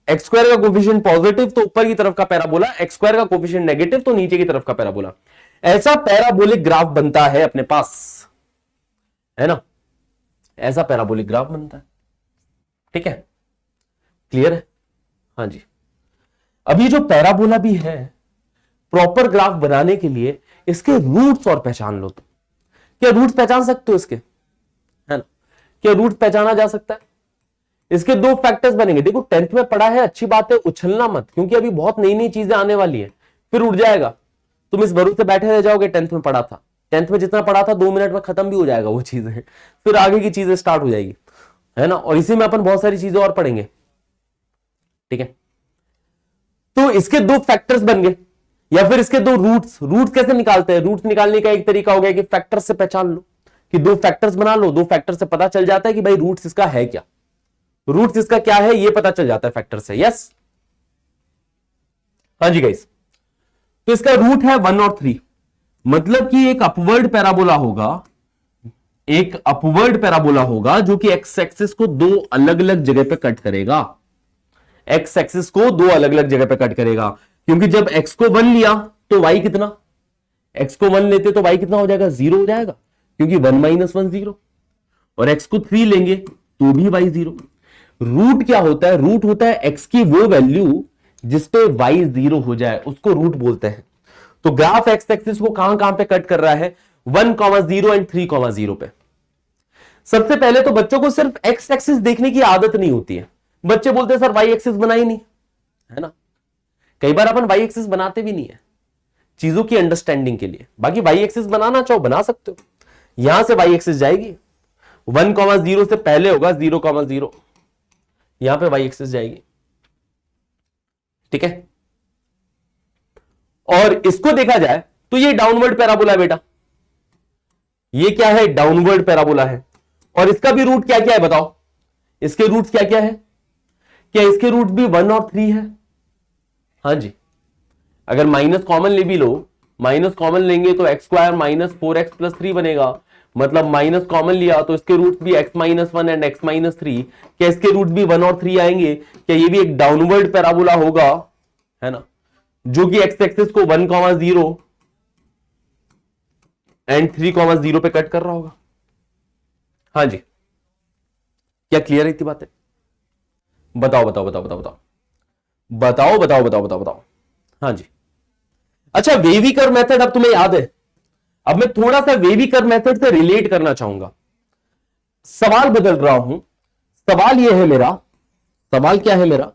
x² का कोफिशिएंट पॉजिटिव तो ऊपर की तरफ का पैराबोला, x² का कोफिशिएंट नेगेटिव तो नीचे की तरफ का पैराबोला। ऐसा पैराबोलिक ग्राफ बनता है अपने पास, है ना। ऐसा पैराबोलिक ग्राफ बनता है, ठीक है, क्लियर है? हाँ जी। अब ये जो पैराबोला भी है, प्रॉपर ग्राफ बनाने के लिए इसके रूट्स और पहचान लो। तो क्या रूट्स पहचान सकते हो इसके, है ना? क्या रूट्स पहचाना जा सकता है? इसके दो फैक्टर्स बनेंगे। देखो 10th में पढ़ा है, अच्छी बात है, उछलना मत, क्योंकि अभी बहुत नई नई चीजें आने वाली है, फिर उड़ जाएगा। तुम इस भरोसे बैठे रह जाओगे 10th में पढ़ा था, 10th में जितना पढ़ा था 2 मिनट में खत्म भी हो जाएगा वो चीजें, फिर आगे की चीजें स्टार्ट हो जाएगी, है ना। और इसी में अपन बहुत सारी चीजें और पढ़ेंगे, ठीक है। तो इसके दो फैक्टर्स बन गए, या फिर इसके दो रूट्स। रूट्स कैसे निकालते हैं? रूट्स निकालने का एक तरीका हो गया कि फैक्टर से पहचान लो, कि दो फैक्टर्स बना लो, दो फैक्टर से पता चल जाता है कि भाई रूट्स इसका है क्या, रूट्स इसका क्या है, ये पता चल जाता है फैक्टर से। यस, हाँ जी गाइस। तो इसका रूट है 1 और 3, मतलब कि एक अपवर्ड पैराबोला होगा, एक अपवर्ड पैराबोला होगा जो कि एक्स एक्सिस को दो अलग अलग जगह पे कट करेगा। एक्स एक्सिस को दो अलग अलग जगह पे कट करेगा, क्योंकि जब एक्स को 1 लिया तो वाई कितना, एक्स को 1 लेते तो वाई कितना हो जाएगा? 0 हो जाएगा, क्योंकि 1 - 1 0। और एक्स को 3 लेंगे तो भी वाई 0। रूट क्या होता है? रूट होता है एक्स की वो वैल्यू जिसपे वाई 0 हो जाए, उसको रूट बोलते हैं। तो ग्राफ एक्स एक्सिस को कहां कहां पे कट कर रहा है? 1,0 एंड 3,0 पे। सबसे पहले तो बच्चों को सिर्फ एक्स एक्सिस देखने की आदत नहीं होती है। बच्चे बोलते हैं सर वाई एक्सिस बनाई नहीं, है ना। कई बार अपन वाई एक्सिस बनाते भी नहीं है चीजों की अंडरस्टैंडिंग के लिए। बाकी वाई एक्सिस बनाना चाहो बना सकते हो, यहां से वाई एक्सिस जाएगी, 1,0 से पहले होगा 0,0, यहां पे वाई एक्सिस जाएगी। ठीक है, और इसको देखा जाए तो ये डाउनवर्ड पैराबोला है बेटा, ये क्या है, डाउनवर्ड पैराबोला है। और इसका भी रूट क्या क्या है बताओ, इसके रूट्स क्या क्या है, क्या इसके रूट भी 1 और 3 है? हाँ जी, अगर माइनस कॉमन ले भी लो, माइनस कॉमन लेंगे तो x square minus 4x plus 3 बनेगा, मतलब माइनस कॉमन लिया तो इसके रूट भी x minus 1 and x minus 3, क्या इसके रूट भी 1 और 3 आएंगे? क्या ये भी एक डाउनवर्ड पैराबोला होगा, है ना, जो कि x एक्सिस को 1,0 एंड 3,0 पे कट कर रहा होगा? हाँ जी, क्या क्लियर है इतनी बातें? बताओ बताओ बताओ बताओ बताओ बताओ बताओ बताओ बताओ बताओ। हाँ जी, अच्छा वेवी कर्व मेथड अब तुम्हें याद है? अब मैं थोड़ा सा वेवी कर्व मेथड से रिलेट करना चाहूंगा, सवाल बदल रहा हूं। सवाल यह है मेरा, सवाल क्या है मेरा,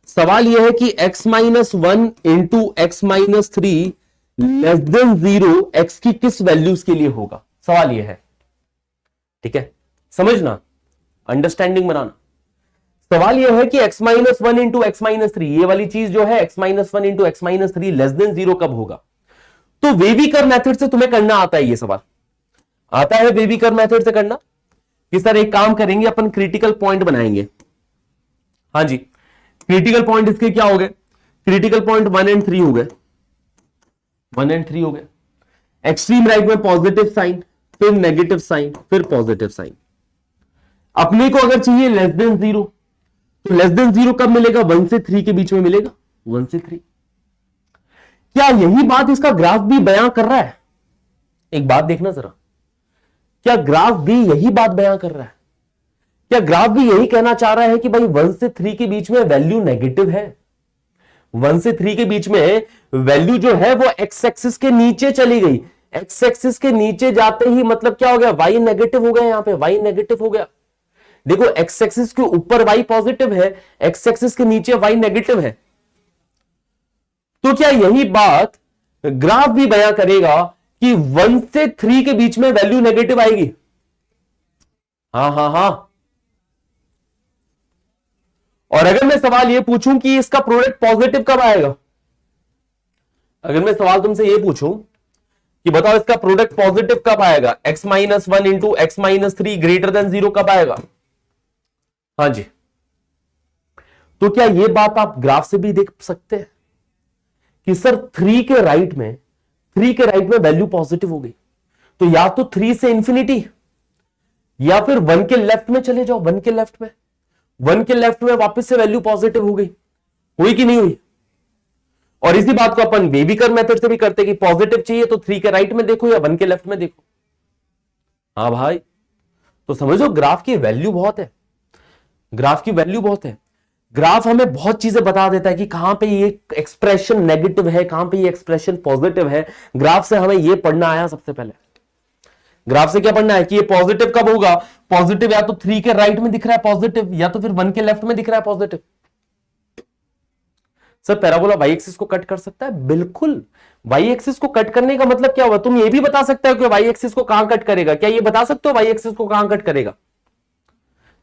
सवाल यह है कि x minus 1 into x minus 3 less than 0 x की किस वैल्यूज के लिए होगा, सवाल यह है। ठीक है, समझना, अंडरस्टैंडिंग बनाना। सवाल यह है कि x minus 1 into x minus 3, ये वाली चीज जो है x minus 1 into x minus 3 less than 0 कब होगा? तो वेवी कर्व मेथड से तुम्हें करना आता है, ये सवाल आता है वेवी कर्व मेथड से करना कि सर एक काम करेंगे, अपन क्रिटिकल पॉइंट बनाएंगे। हाँ जी, क्रिटिकल पॉइंट इसके क्या हो गए, क्रिटिकल पॉइंट 1 एंड 3 हो गए, 1 एंड 3 हो गए। एक्सट्रीम राइट में पॉजिटिव साइन, फिर नेगेटिव साइन, फिर पॉजिटिव साइन। अपने को अगर चाहिए लेस देन 0, तो लेस देन 0 कब मिलेगा? 1 से 3 के बीच में मिलेगा, 1 से 3। क्या यही बात इसका ग्राफ भी बयां कर रहा है? एक बात देखना जरा, क्या ग्राफ भी यही बात बयां कर रहा है? क्या ग्राफ भी यही कहना चाह रहा है कि भाई 1 से 3 के बीच में वैल्यू नेगेटिव है, 1 से 3 के बीच में वैल्यू जो है वो एक्स एक्सिस के नीचे चली गई, एक्स एक्सिस के नीचे जाते ही मतलब क्या हो गया, वाई नेगेटिव हो गया, यहां पे वाई नेगेटिव हो गया। देखो एक्स एक्सिस के ऊपर वाई पॉजिटिव है, एक्स एक्सिस के नीचे वाई नेगेटिव है। तो क्या यही बात ग्राफ भी बयां करेगा कि 1 से 3 के बीच में वैल्यू नेगेटिव आएगी? हां हां हां। और अगर मैं सवाल ये पूछूं कि इसका प्रोडक्ट पॉजिटिव कब आएगा, अगर मैं सवाल तुमसे ये पूछूं कि बताओ इसका प्रोडक्ट पॉजिटिव कब आएगा, x minus 1 into x minus 3 greater than 0 कब आएगा? हाँ जी, तो क्या ये बात आप ग्राफ से भी देख सकते हैं कि सर 3 के राइट में, 3 के राइट में वैल्यू पॉजिटिव हो गई, तो या तो 3 से इंफिनिटी या फिर 1 के लेफ्ट में चले जाओ, 1 के लेफ्ट में, 1 के लेफ्ट में वापस से वैल्यू पॉजिटिव हो गई, हुई कि नहीं हुई? और इसी बात को अपन बेबी कर्व मेथड से भी करते कि पॉजिटिव चाहिए तो 3 के राइट में देखो या 1 के लेफ्ट में देखो। हाँ भाई, तो समझो ग्राफ की वैल्यू बहुत है, ग्राफ की वैल्यू बहुत है। ग्राफ हमें बहुत चीजें बता देता है कि कहां पे ये एक्सप्रेशन नेगेटिव है, कहां पे ये एक्सप्रेशन पॉजिटिव है। ग्राफ से हमें ये पढ़ना आया सबसे पहले, ग्राफ से क्या पढ़ना है कि ये पॉजिटिव कब होगा, पॉजिटिव या तो 3 के राइट में दिख रहा है पॉजिटिव, या तो फिर 1 के लेफ्ट में दिख रहा है positive. Sir parabola Y axis को कट कर सकता है? बिल्कुल, वाई एक्सिस को कट करने का मतलब क्या हुआ, तुम ये भी बता सकते हो कि वाई एक्सिस को कहां कट करेगा, क्या ये बता सकते हो वाई एक्सिस को कहां कट करेगा?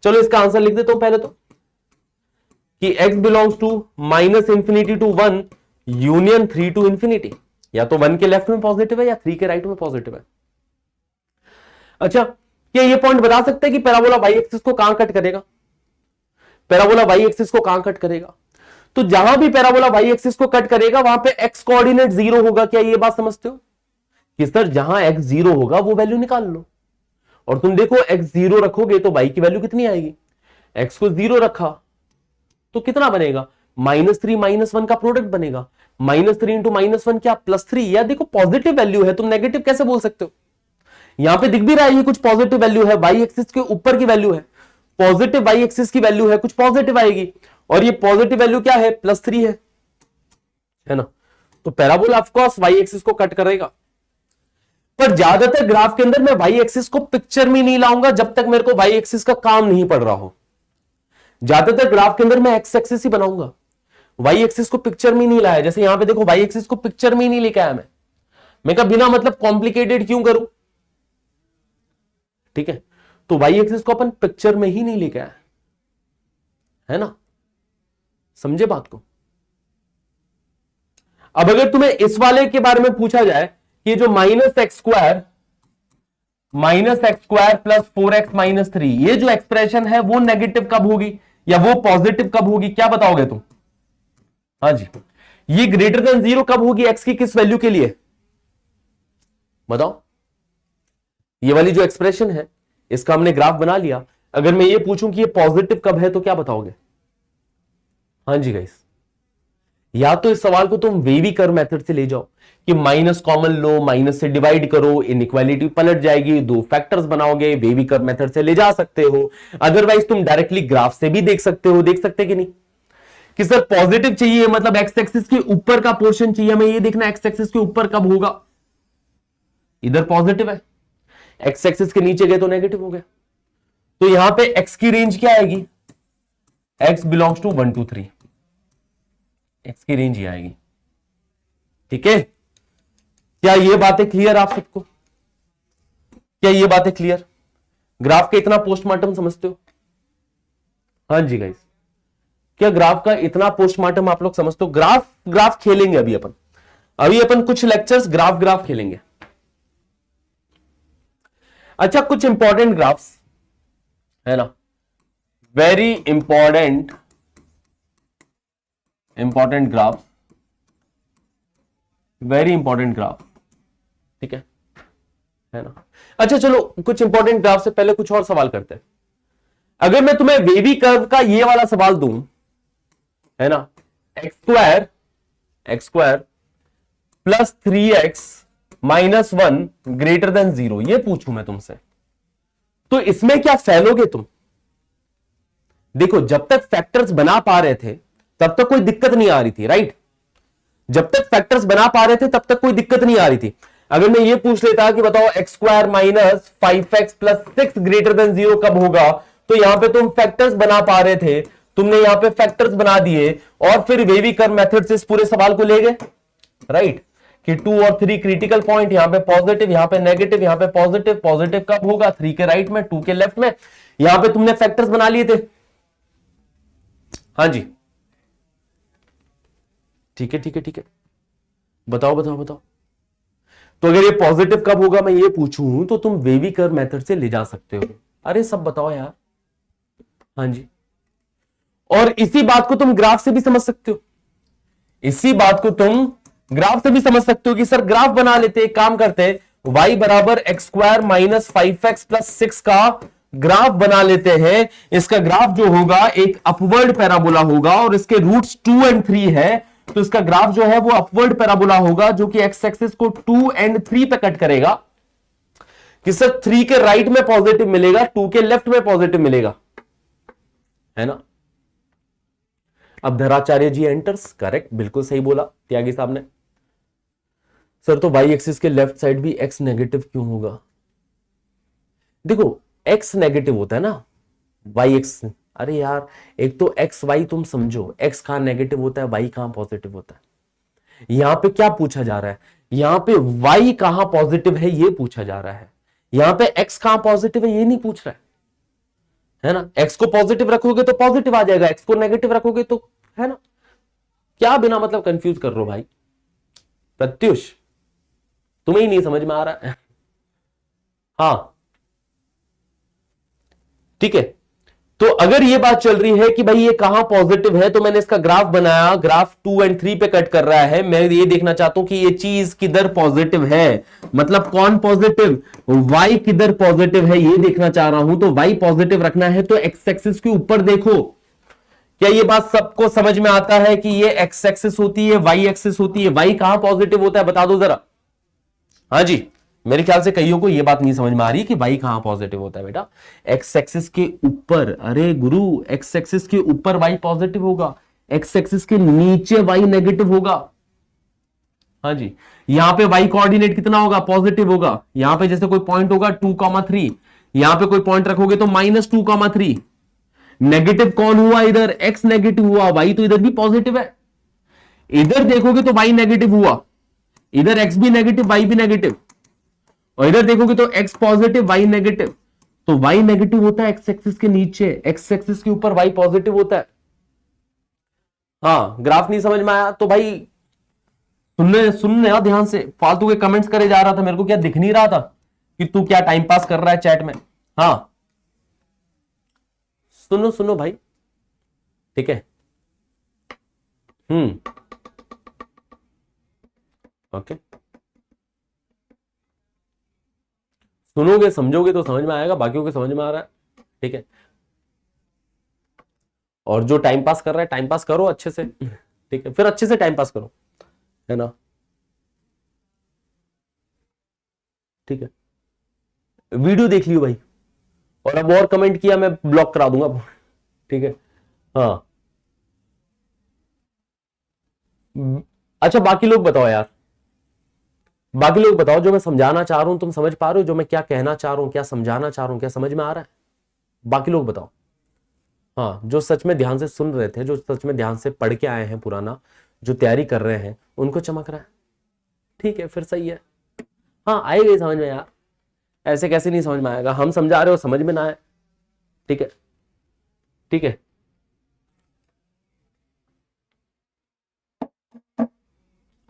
चलो इसका आंसर लिख देता हूं पहले तो, कि x belongs to minus infinity to 1 union 3 to infinity, या तो 1 के लेफ्ट में पॉजिटिव है या 3 के राइट में पॉजिटिव है। अच्छा, क्या ये पॉइंट बता सकते हैं कि पैराबोला वाई एक्सिस को कहां कट करेगा, पैराबोला वाई एक्सिस को कहां कट करेगा? तो जहां भी पैराबोला वाई एक्सिस को कट करेगा वहां पे एक्स कोऑर्डिनेट 0 होगा। क्या ये बात समझते हो कि सर जहां x 0 होगा वो वैल्यू निकाल लो, और तुम देखो x 0 रखोगे तो y की वैल्यू कितनी आएगी, x को 0 रखा तो कितना बनेगा, -3 -1 का प्रोडक्ट बनेगा, -3 इंटू -1 क्या, +3। या देखो पॉजिटिव वैल्यू है, तुम नेगेटिव कैसे बोल सकते हो? यहां पे दिख भी रहा है ये कुछ पॉजिटिव वैल्यू है, वाई एक्सिस के ऊपर की वैल्यू है, पॉजिटिव वाई एक्सिस की वैल्यू है, कुछ पॉजिटिव आएगी, और ये पॉजिटिव वैल्यू क्या है, +3 है ना। तो parabola of course Y axis को कट करेगा, पर ज्यादातर ग्राफ के अंदर मैं वाई एक्सिस को पिक्चर में नहीं लाऊंगा जब तक मेरे को वाई एक्सिस का काम नहीं पड़ रहा हो। ज्यादातर ग्राफ के अंदर मैं एक्स एक्सिस ही बनाऊंगा, वाई एक्सिस को पिक्चर में नहीं लाया। जैसे यहां पे देखो वाई एक्सिस को पिक्चर में नहीं लेके आया मैं कहा बिना मतलब कॉम्प्लिकेटेड क्यों करूं, ठीक है। तो वाई एक्सिस को अपन पिक्चर में ही नहीं लेके आए, है ना, समझे बात को। अब अगर तुम्हें इस वाले के बारे में पूछा जाए कि जो minus x square plus 4x minus 3, ये जो एक्सप्रेशन है वो नेगेटिव कब होगी या वो पॉजिटिव कब होगी, क्या बताओगे तुम? हाँ जी, ये ग्रेटर देन 0 कब होगी, एक्स की किस वैल्यू के लिए बताओ। ये वाली जो एक्सप्रेशन है इसका हमने ग्राफ बना लिया, अगर मैं ये पूछूं कि ये पॉजिटिव कब है तो क्या बताओगे? हाँ जी गाइस, या तो इस सवाल को तुम वेवी कर्व मेथड से ले जाओ कि माइनस कॉमन लो, माइनस से डिवाइड करो, इनइक्वालिटी पलट जाएगी, दो फैक्टर्स बनाओगे, वेवी कर्व मेथड से ले जा सकते हो। अदरवाइज तुम डायरेक्टली ग्राफ से भी देख सकते हो, देख सकते कि नहीं कि सर पॉजिटिव चाहिए मतलब एक्स एक्सिस के ऊपर का पोर्शन चाहिए, हमें ये देखना एक्स एक्सिस के ऊपर कब होगा, इधर पॉजिटिव है, एक्स एक्सिस के नीचे गए तो नेगेटिव हो गया। तो यहां पे एक्स की रेंज क्या आएगी, एक्स बिलोंग्स टू 1 2 3, एक्स की रेंज ही आएगी। ठीक है, क्या ये बातें क्लियर आप सबको? क्या ये बातें क्लियर? ग्राफ का इतना पोस्टमार्टम समझते हो? हाँ जी गाइस, क्या ग्राफ का इतना पोस्टमार्टम आप लोग समझते हो? ग्राफ खेलेंगे अभी अपन कुछ लेक्चर्स ग्राफ खेलेंगे। अच्छा, कुछ इंपॉर्टेंट ग्राफ्स है ना, very important graph, very important graph, ठीक है ना। अच्छा चलो, कुछ इंपॉर्टेंट ग्राफ से पहले कुछ और सवाल करते हैं। अगर मैं तुम्हें वेवी कर्व का ये वाला सवाल दूं, है ना, x square plus 3x minus 1 greater than 0, ये पूछूं मैं तुमसे, तो इसमें क्या फैलोगे तुम? देखो, जब तक फैक्टर्स बना पा रहे थे तब तक कोई दिक्कत नहीं आ रही थी, राइट? जब तक फैक्टर्स बना पा रहे थे तब तक कोई दिक्कत नहीं आ रही थी। अगर मैं ये पूछ लेता कि बताओ x square minus 5x plus 6 greater than 0 कब होगा, तो यहां पे तुम फैक्टर्स बना पा रहे थे, तुमने यहां पे फैक्टर्स बना दिए और फिर वेवी कर्व मेथड से इस पूरे सवाल को ले गए, राइट? कि 2 और 3 क्रिटिकल पॉइंट, यहां पे पॉजिटिव, यहां पे नेगेटिव, यहां पे पॉजिटिव, पॉजिटिव कब होगा 3 के राइट में 2 के लेफ्ट में, यहां पे तुमने फैक्टर्स बना लिए थे। हाँ जी, ठीक है, बताओ। तो अगर ये पॉजिटिव कब होगा मैं ये पूछूं तो तुम वेवी कर्व मेथड से ले जा सकते हो। अरे सब बताओ यार। हाँ जी, और इसी बात को तुम ग्राफ से भी समझ सकते हो, इसी बात को तुम ग्राफ से भी समझ सकते हो कि सर ग्राफ बना लेते, एक काम करते, y बराबर x square minus 5x plus 6 का ग्राफ बना लेते हैं। इसका ग्राफ जो होगा एक अपवर्ड पैराबोला होगा और इसके रूट्स 2 और 3 है, तो इसका ग्राफ जो है वो अपवर्ड पैराबोला होगा जो कि एक्स एक्सिस को 2 और 3 पे कट करेगा। कि सर 3 के राइट में पॉजिटिव मिलेगा, 2 के लेफ्ट में पॉजिटिव मिलेगा, है ना। अब धराचार्य जी एंटर्स, करेक्ट, बिल्कुल सही बोला त्यागी साहब ने। सर तो वाई एक्सिस के लेफ्ट साइड भी एक्स नेगेटिव क्यों होगा? देखो एक्स नेगेटिव होता है ना, वाई एक्स, अरे यार एक तो एक्स वाई तुम समझो, एक्स कहां नेगेटिव होता है, वाई कहां पॉजिटिव होता है। यहां पे क्या पूछा जा रहा है, यहां पे वाई कहां पॉजिटिव है ये पूछा जा रहा है, यहां पे एक्स कहां पॉजिटिव है ये नहीं पूछ रहा है ना। एक्स को पॉजिटिव रखोगे तो पॉजिटिव आ जाएगा, एक्स को नेगेटिव रखोगे तो, है ना। क्या बिना मतलब कंफ्यूज कर रहे हो भाई प्रत्युष, तुम्हें ही नहीं समझ में आ रहा है? हाँ ठीक है, तो अगर ये बात चल रही है कि भाई ये कहां पॉजिटिव है, तो मैंने इसका ग्राफ बनाया, ग्राफ 2 और 3 पे कट कर रहा है। मैं ये देखना चाहता हूं कि ये चीज किधर पॉजिटिव है, मतलब कौन पॉजिटिव, वाई किधर पॉजिटिव है ये देखना चाह रहा हूं। तो वाई पॉजिटिव रखना है तो एक्स एक्सिस के ऊपर देखो। क्या ये बात सबको समझ में आता है कि ये एक्स एक्सिस होती है, वाई एक्सिस होती है, वाई कहां पॉजिटिव होता है बता दो जरा। हाँ जी, मेरे ख्याल से कईयों को यह बात नहीं समझ में आ रही कि वाई कहां पॉजिटिव होता है बेटा। एक्स एक्सिस के ऊपर, अरे गुरु एक्स एक्सिस के ऊपर वाई पॉजिटिव होगा, एक्स एक्सिस के नीचे वाई नेगेटिव होगा। हाँ जी, यहां पे वाई कोऑर्डिनेट कितना होगा, पॉजिटिव होगा। यहां पे जैसे कोई पॉइंट होगा 2,3, यहां पे कोई पॉइंट रखोगे तो -2,3। नेगेटिव कौन हुआ इधर, एक्स नेगेटिव हुआ, वाई तो इधर भी पॉजिटिव है। इधर देखोगे तो वाई नेगेटिव हुआ, इधर एक्स भी नेगेटिव वाई भी नेगेटिव, और इधर देखोगे तो एक्स पॉजिटिव वाई नेगेटिव। तो y नेगेटिव होता है एक्स एक्सिस के नीचे, एक्स एक्सिस के ऊपर y पॉजिटिव होता है। हाँ, ग्राफ नहीं समझ में आया तो भाई सुनने ध्यान से, फालतू के कमेंट्स करे जा रहा था, मेरे को क्या दिख नहीं रहा था कि तू क्या टाइम पास कर रहा है चैट में। हाँ सुनो सुनो भाई, ठीक है। ओके, सुनोगे समझोगे तो समझ में आएगा, बाकियों के समझ में आ रहा है, ठीक है। और जो टाइम पास कर रहा है, टाइम पास करो अच्छे से, ठीक है, फिर अच्छे से टाइम पास करो, है ना, ठीक है। वीडियो देख लियो भाई, और अब और कमेंट किया मैं ब्लॉक करा दूंगा, ठीक है। हाँ अच्छा, बाकी लोग बताओ यार, बाकी लोग बताओ, जो मैं समझाना चाह रहा हूं तुम समझ पा रहे हो, जो मैं क्या कहना चाह रहा हूं, क्या समझाना चाह रहा हूं, क्या समझ में आ रहा है? बाकी लोग बताओ। हाँ, जो सच में ध्यान से सुन रहे थे, जो सच में ध्यान से पढ़ के आए हैं पुराना, जो तैयारी कर रहे हैं, उनको चमक रहा है, ठीक है, फिर सही है। हाँ आएगा समझ में यार, ऐसे कैसे नहीं समझ में आएगा, हम समझा रहे हो समझ में ना आए, ठीक है, ठीक है।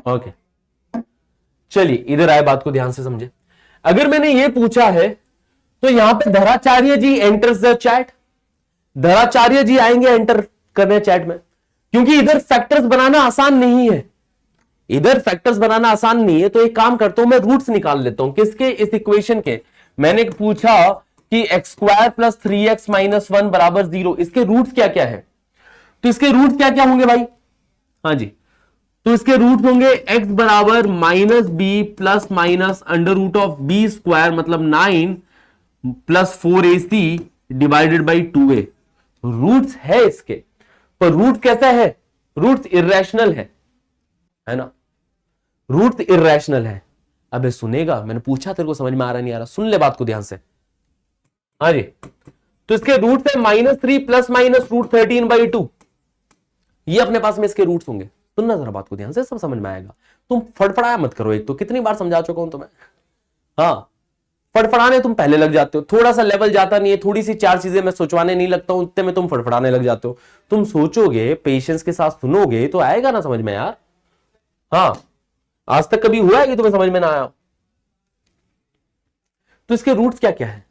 ओके चलिए, इधर आए, बात को ध्यान से समझे। अगर मैंने ये पूछा है तो यहां पे धराचार्य जी एंटर्स द चैट, धराचार्य जी आएंगे एंटर करने चैट में, क्योंकि इधर फैक्टर्स बनाना आसान नहीं है, इधर फैक्टर्स बनाना आसान नहीं है। तो एक काम करता हूं, मैं रूट्स निकाल लेता हूं, किसके, इस इक्वेशन के। मैंने पूछा कि x square plus 3x minus 1 बराबर 0, इसके रूट्स क्या क्या है, तो इसके रूट्स क्या क्या होंगे भाई? हाँ जी, तो इसके रूट होंगे x बराबर minus B plus minus under root of B square, मतलब 9 plus 4ac divided by 2a। Roots है इसके, पर रूट कैसा है? रूट्स इर्रेशनल है ना, रूट्स इर्रेशनल है। अबे सुनेगा, मैंने पूछा तेरे को समझ में आ रहा नहीं आ रहा, सुन ले बात को ध्यान से। हाँ जी, तो इसके रूट्स है -3 प्लस माइनस √13/2, ये अपने पास में इसके रूट्स होंगे। सुनना जरा बात को ध्यान से, सब समझ में आएगा। तुम फड़फड़ाया मत करो, एक तो कितनी बार समझा चुका हूं तुम्हें। हाँ, फड़फड़ाने तुम पहले लग जाते हो, थोड़ा सा लेवल जाता नहीं है, थोड़ी सी चार चीजें मैं सोचवाने नहीं लगता हूं, उतने में तुम फड़फड़ाने लग जाते हो। तुम सोचोगे, पेशेंस के साथ सुनोगे तो आएगा ना समझ में यार। हाँ, आज तक कभी हुआ है कि तुम्हें समझ में ना आया? तो इसके रूट्स क्या क्या है?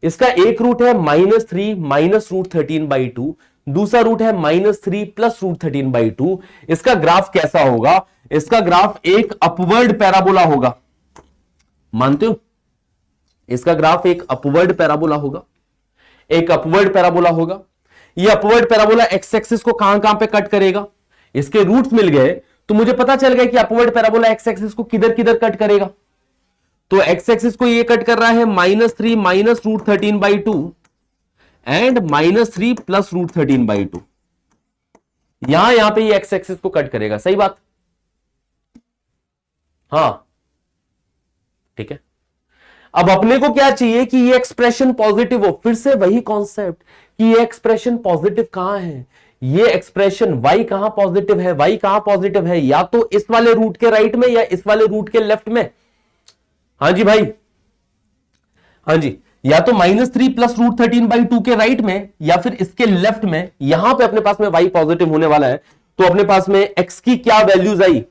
इसका एक रूट है -3 माइनस √13/2, दूसरा रूट है -3 प्लस √13/2। इसका ग्राफ कैसा होगा? इसका ग्राफ एक अपवर्ड पैराबोला होगा, मानते हो? इसका ग्राफ एक अपवर्ड पैराबोला होगा, एक अपवर्ड पैराबोला होगा। ये अपवर्ड पैराबोला एक्स एक्सिस को कहां कहां पे कट करेगा? इसके रूट्स मिल गए तो मुझे पता चल गया कि अपवर्ड पैराबोला एक्स एक्सिस को किधर किधर कट करेगा। तो एक्स एक्सिस को ये कट कर रहा है -3 माइनस √13/2 एंड -3 प्लस √13/2। यहां पे ये एक्स एक्सिस को कट करेगा, सही बात? हाँ ठीक है। अब अपने को क्या चाहिए कि ये एक्सप्रेशन पॉजिटिव हो। फिर से वही कॉन्सेप्ट कि ये एक्सप्रेशन पॉजिटिव कहां है, ये एक्सप्रेशन y कहां पॉजिटिव है, y कहां पॉजिटिव है, या तो इस वाले रूट के राइट में या इस वाले रूट के लेफ्ट में। हाँ जी भाई, हाँ जी, या तो -3 प्लस √13/2 के राइट में या फिर इसके लेफ्ट में। यहां पे अपने पास में y पॉजिटिव होने वाला है, तो अपने पास में x की क्या वैल्यूज आई,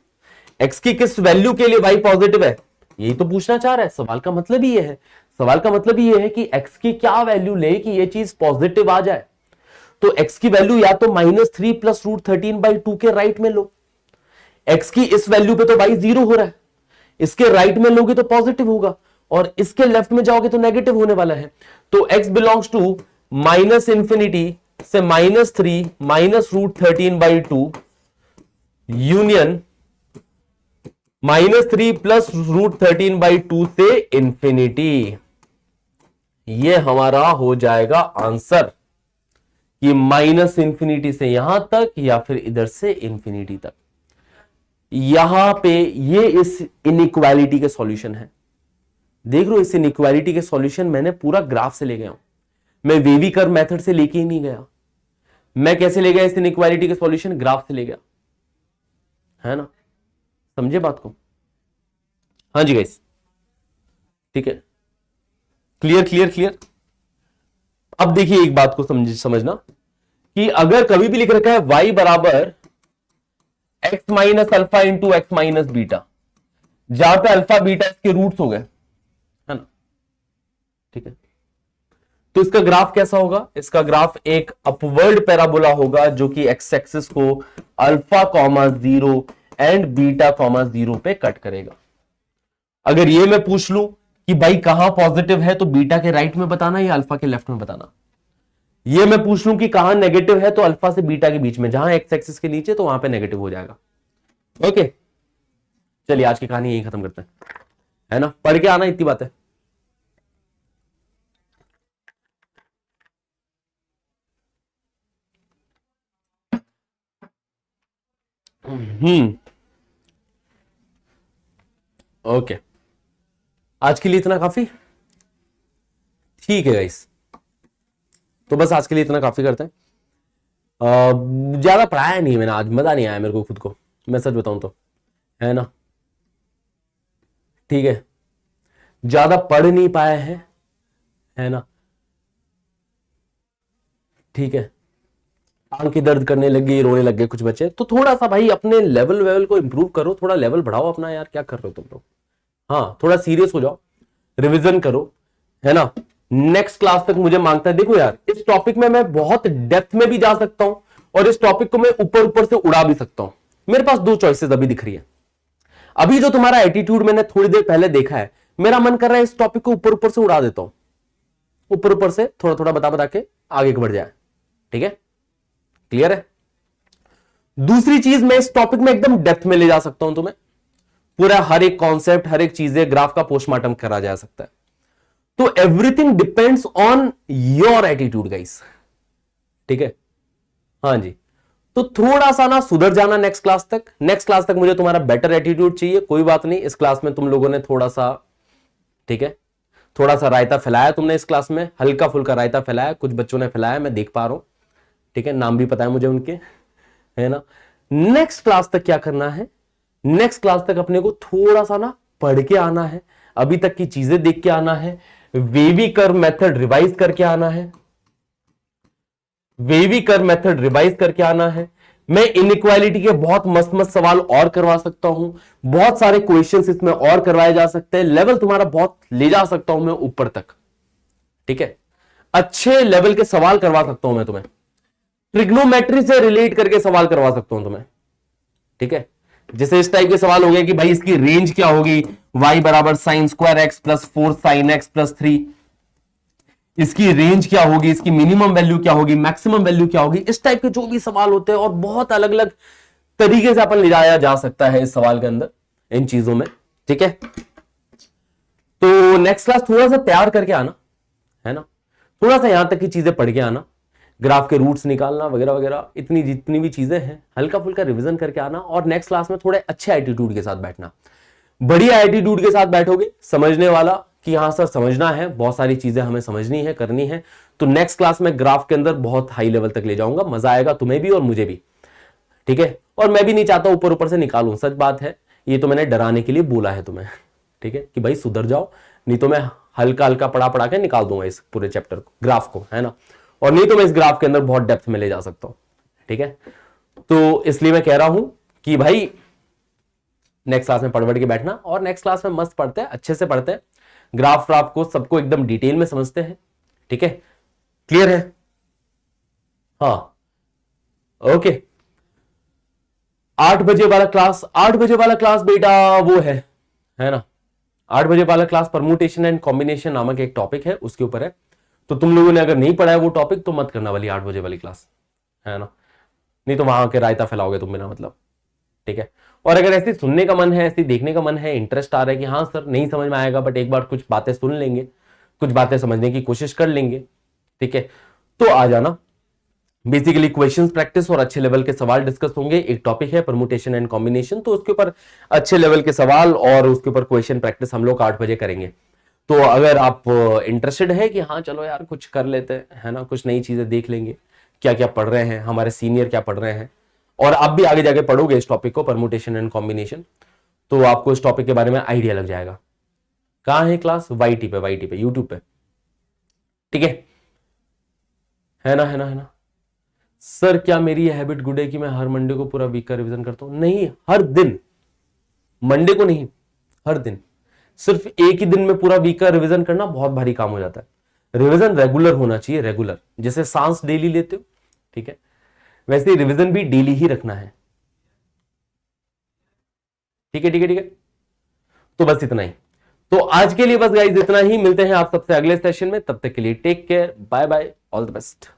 x की किस वैल्यू के लिए y पॉजिटिव है, यही तो पूछना चाह रहा है। सवाल का मतलब ही ये है, सवाल का मतलब ये है कि x की क्या वैल्यू ले कि ये चीज पॉजिटिव आ जाए। तो x की वैल्यू या तो -3 प्लस √13/2 के राइट में लो, x की इस वैल्यू पे तो y 0 हो रहा है, इसके राइट में लोगे तो पॉजिटिव होगा, और इसके लेफ्ट में जाओगे तो नेगेटिव होने वाला है। तो x बिलोंग्स टू -∞ से -3 माइनस √13/2 यूनियन -3 प्लस √13/2 से इंफिनिटी। ये हमारा हो जाएगा आंसर, कि -∞ से यहां तक या फिर इधर से इंफिनिटी तक। यहां पे ये इस इनइक्वालिटी के सॉल्यूशन है। देख लो, इस इनइक्वालिटी के सॉल्यूशन मैंने पूरा ग्राफ से ले गया हूं, मैं वेवी कर्व मेथड से लेके ही नहीं गया। मैं कैसे ले गया इस इनइक्वालिटी के सॉल्यूशन? ग्राफ से ले गया, है ना, समझे बात को? हाँ जी गाइस, ठीक है। Clear clear clear. अब देखिए एक बात को समझना कि अगर कभी भी लिख रखा है y बराबर x minus alpha into x minus beta, जहां पे अल्फा बीटा इसके रूट्स हो गए, है ना, ठीक है, तो इसका ग्राफ कैसा होगा? इसका ग्राफ एक अपवर्ड पैराबोला होगा जो कि एक्स एक्सिस को alpha comma 0 and beta comma 0 पे कट करेगा। अगर ये मैं पूछ लूं कि भाई कहां पॉजिटिव है, तो बीटा के राइट में बताना या अल्फा के लेफ्ट में बताना। ये मैं पूछ लूं कि कहां नेगेटिव है, तो अल्फा से बीटा के बीच में, जहां एक्स एक्सिस के नीचे, तो वहां पे नेगेटिव हो जाएगा। ओके, चलिए आज की कहानी यही खत्म करते हैं, है ना, पढ़ के आना, इतनी बात है। ओके, आज के लिए इतना काफी, ठीक है गाइस, तो बस आज के लिए इतना काफी करते हैं। ज्यादा पढ़ाया नहीं मैंने आज, मजा नहीं आया मेरे को खुद को, मैं सच बताऊं तो, है ना, ठीक है, ज्यादा पढ़ नहीं पाए हैं, है ना, ठीक है, आंख की दर्द करने लगी, रोने लग गए कुछ बच्चे, तो थोड़ा सा भाई अपने लेवल को इंप्रूव करो, थोड़ा लेवल बढ़ाओ अपना यार, क्या कर रहे हो तुम लोग, हाँ थोड़ा सीरियस हो जाओ, रिवीजन करो, है ना। नेक्स्ट क्लास तक मुझे मांगता है, देखो यार इस टॉपिक में मैं बहुत डेप्थ में भी जा सकता हूं और इस टॉपिक को मैं ऊपर ऊपर से उड़ा भी सकता हूं। मेरे पास दो चॉइसेस अभी दिख रही है। अभी जो तुम्हारा एटीट्यूड मैंने थोड़ी देर पहले देखा है, मेरा मन कर रहा है इस टॉपिक को ऊपर ऊपर से उड़ा देता हूं, ऊपर ऊपर से थोड़ा थोड़ा बता बता के आगे बढ़ जाए, ठीक है, क्लियर है। दूसरी चीज, मैं इस टॉपिक में एकदम डेप्थ में ले जा सकता हूं तुम्हें, पूरा हर एक कॉन्सेप्ट, हर एक चीजें, ग्राफ का पोस्टमार्टम करा जा सकता है। तो everything depends on your attitude guys, ठीक है, हाँ जी। तो थोड़ा सा ना सुधर जाना नेक्स्ट क्लास तक, नेक्स्ट क्लास तक मुझे तुम्हारा बेटर एटीट्यूड चाहिए। कोई बात नहीं, इस क्लास में तुम लोगों ने थोड़ा सा, ठीक है, थोड़ा सा रायता फैलाया तुमने इस क्लास में, हल्का फुल्का रायता फैलाया, कुछ बच्चों ने फैलाया, मैं देख पा रहा हूं, ठीक है, नाम भी पता है मुझे उनके, है ना। नेक्स्ट क्लास तक क्या करना है, नेक्स्ट क्लास तक अपने को थोड़ा सा ना पढ़ के आना है, अभी तक की चीजें देख के आना है, वेवी कर्व मेथड रिवाइज करके आना है, वेवी कर्व मेथड रिवाइज करके आना है। मैं इनइक्वालिटी के बहुत मस्त मस्त सवाल और करवा सकता हूं, बहुत सारे क्वेश्चंस इसमें और करवाए जा सकते हैं, लेवल तुम्हारा बहुत ले जा सकता हूं मैं ऊपर तक, ठीक है, अच्छे लेवल के सवाल करवा सकता हूं मैं तुम्हें, ट्रिग्नोमेट्री से रिलेट करके सवाल करवा सकता हूं तुम्हें, ठीक है। जैसे इस टाइप के सवाल हो गए कि भाई इसकी रेंज क्या होगी, y बराबर sine square x plus 4 sine x plus 3, इसकी रेंज क्या होगी, इसकी मिनिमम वैल्यू क्या होगी, मैक्सिमम वैल्यू क्या होगी, इस टाइप के जो भी सवाल होते हैं, और बहुत अलग अलग तरीके से अपन ले जाया जा सकता है इस सवाल के अंदर, इन चीजों में, ठीक है। तो नेक्स्ट क्लास थोड़ा सा तैयार करके आना, है ना, थोड़ा सा यहां तक की चीजें पढ़ के आना, ग्राफ के रूट्स निकालना वगैरह वगैरह, इतनी जितनी भी चीजें हैं हल्का फुल्का रिवीजन करके आना, और नेक्स्ट क्लास में थोड़े अच्छे एटीट्यूड के साथ बैठना, बढ़िया एटीट्यूड के साथ बैठोगे, समझने वाला कि हाँ सर समझना है, बहुत सारी चीजें हमें समझनी है, करनी है, तो नेक्स्ट क्लास में ग्राफ के अंदर बहुत हाई लेवल तक ले जाऊंगा, मजा आएगा तुम्हें भी और मुझे भी, ठीक है। और मैं भी नहीं चाहता ऊपर ऊपर से निकालूं, सच बात है, ये तो मैंने डराने के लिए बोला है तुम्हें, ठीक है, कि भाई सुधर जाओ, नहीं तो मैं हल्का हल्का पढ़ा पढ़ा के निकाल दूंगा इस पूरे चैप्टर को, ग्राफ को, है ना, और नहीं तो मैं इस ग्राफ के अंदर बहुत डेप्थ में ले जा सकता हूं, ठीक है। तो इसलिए मैं कह रहा हूं कि भाई नेक्स्ट क्लास में पढ़ के बैठना, और नेक्स्ट क्लास में मस्त पढ़ते हैं, अच्छे से पढ़ते हैं, ग्राफ व्राफ को सबको एकदम डिटेल में समझते हैं, ठीक है, क्लियर है, हाँ, ओके। 8 बजे वाला क्लास, 8 बजे वाला क्लास बेटा वो है ना, 8 बजे वाला क्लास परम्यूटेशन एंड कॉम्बिनेशन नामक एक टॉपिक है, उसके ऊपर है। तो तुम लोगों ने अगर नहीं पढ़ा है वो टॉपिक, तो मत करना वाली 8 बजे वाली क्लास, है ना, नहीं तो वहां के रायता फैलाओगे तुम बिना मतलब, ठीक है। और अगर ऐसे सुनने का मन है, ऐसे देखने का मन है, इंटरेस्ट आ रहा है कि हाँ सर नहीं समझ में आएगा बट एक बार कुछ बातें सुन लेंगे, कुछ बातें समझने की कोशिश कर लेंगे, ठीक है, तो आ जाना। बेसिकली क्वेश्चंस प्रैक्टिस और अच्छे लेवल के सवाल डिस्कस होंगे। एक टॉपिक है परम्यूटेशन एंड कॉम्बिनेशन, तो उसके ऊपर अच्छे लेवल के सवाल और उसके ऊपर क्वेश्चन प्रैक्टिस हम लोग 8 बजे करेंगे। तो अगर आप इंटरेस्टेड है कि हाँ चलो यार कुछ कर लेते हैं, है ना, कुछ नई चीजें देख लेंगे, क्या क्या पढ़ रहे हैं हमारे सीनियर, क्या पढ़ रहे हैं, और आप भी आगे जाके पढ़ोगे इस टॉपिक को, परम्यूटेशन एंड कॉम्बिनेशन, तो आपको इस टॉपिक के बारे में आइडिया लग जाएगा। कहाँ है क्लास? वाईटी पे, यूट्यूब पे, ठीक है ना, है ना, है ना। सर क्या मेरी ये हैबिट गुड है कि मैं हर मंडे को पूरा वीक का रिवीजन करता हूं? नहीं, हर दिन, मंडे को नहीं, हर दिन। सिर्फ एक ही दिन में पूरा वीक का रिवीजन करना बहुत भारी काम हो जाता है। रिवीजन रेगुलर होना चाहिए, रेगुलर, जैसे सांस डेली लेते हो, ठीक है, वैसे रिवीजन भी डेली ही रखना है। ठीक है, ठीक है, ठीक है। तो बस इतना ही। तो आज के लिए बस गाइस इतना ही। मिलते हैं आप सबसे अगले सेशन में, तब तक के लिए take care, bye bye, all the best.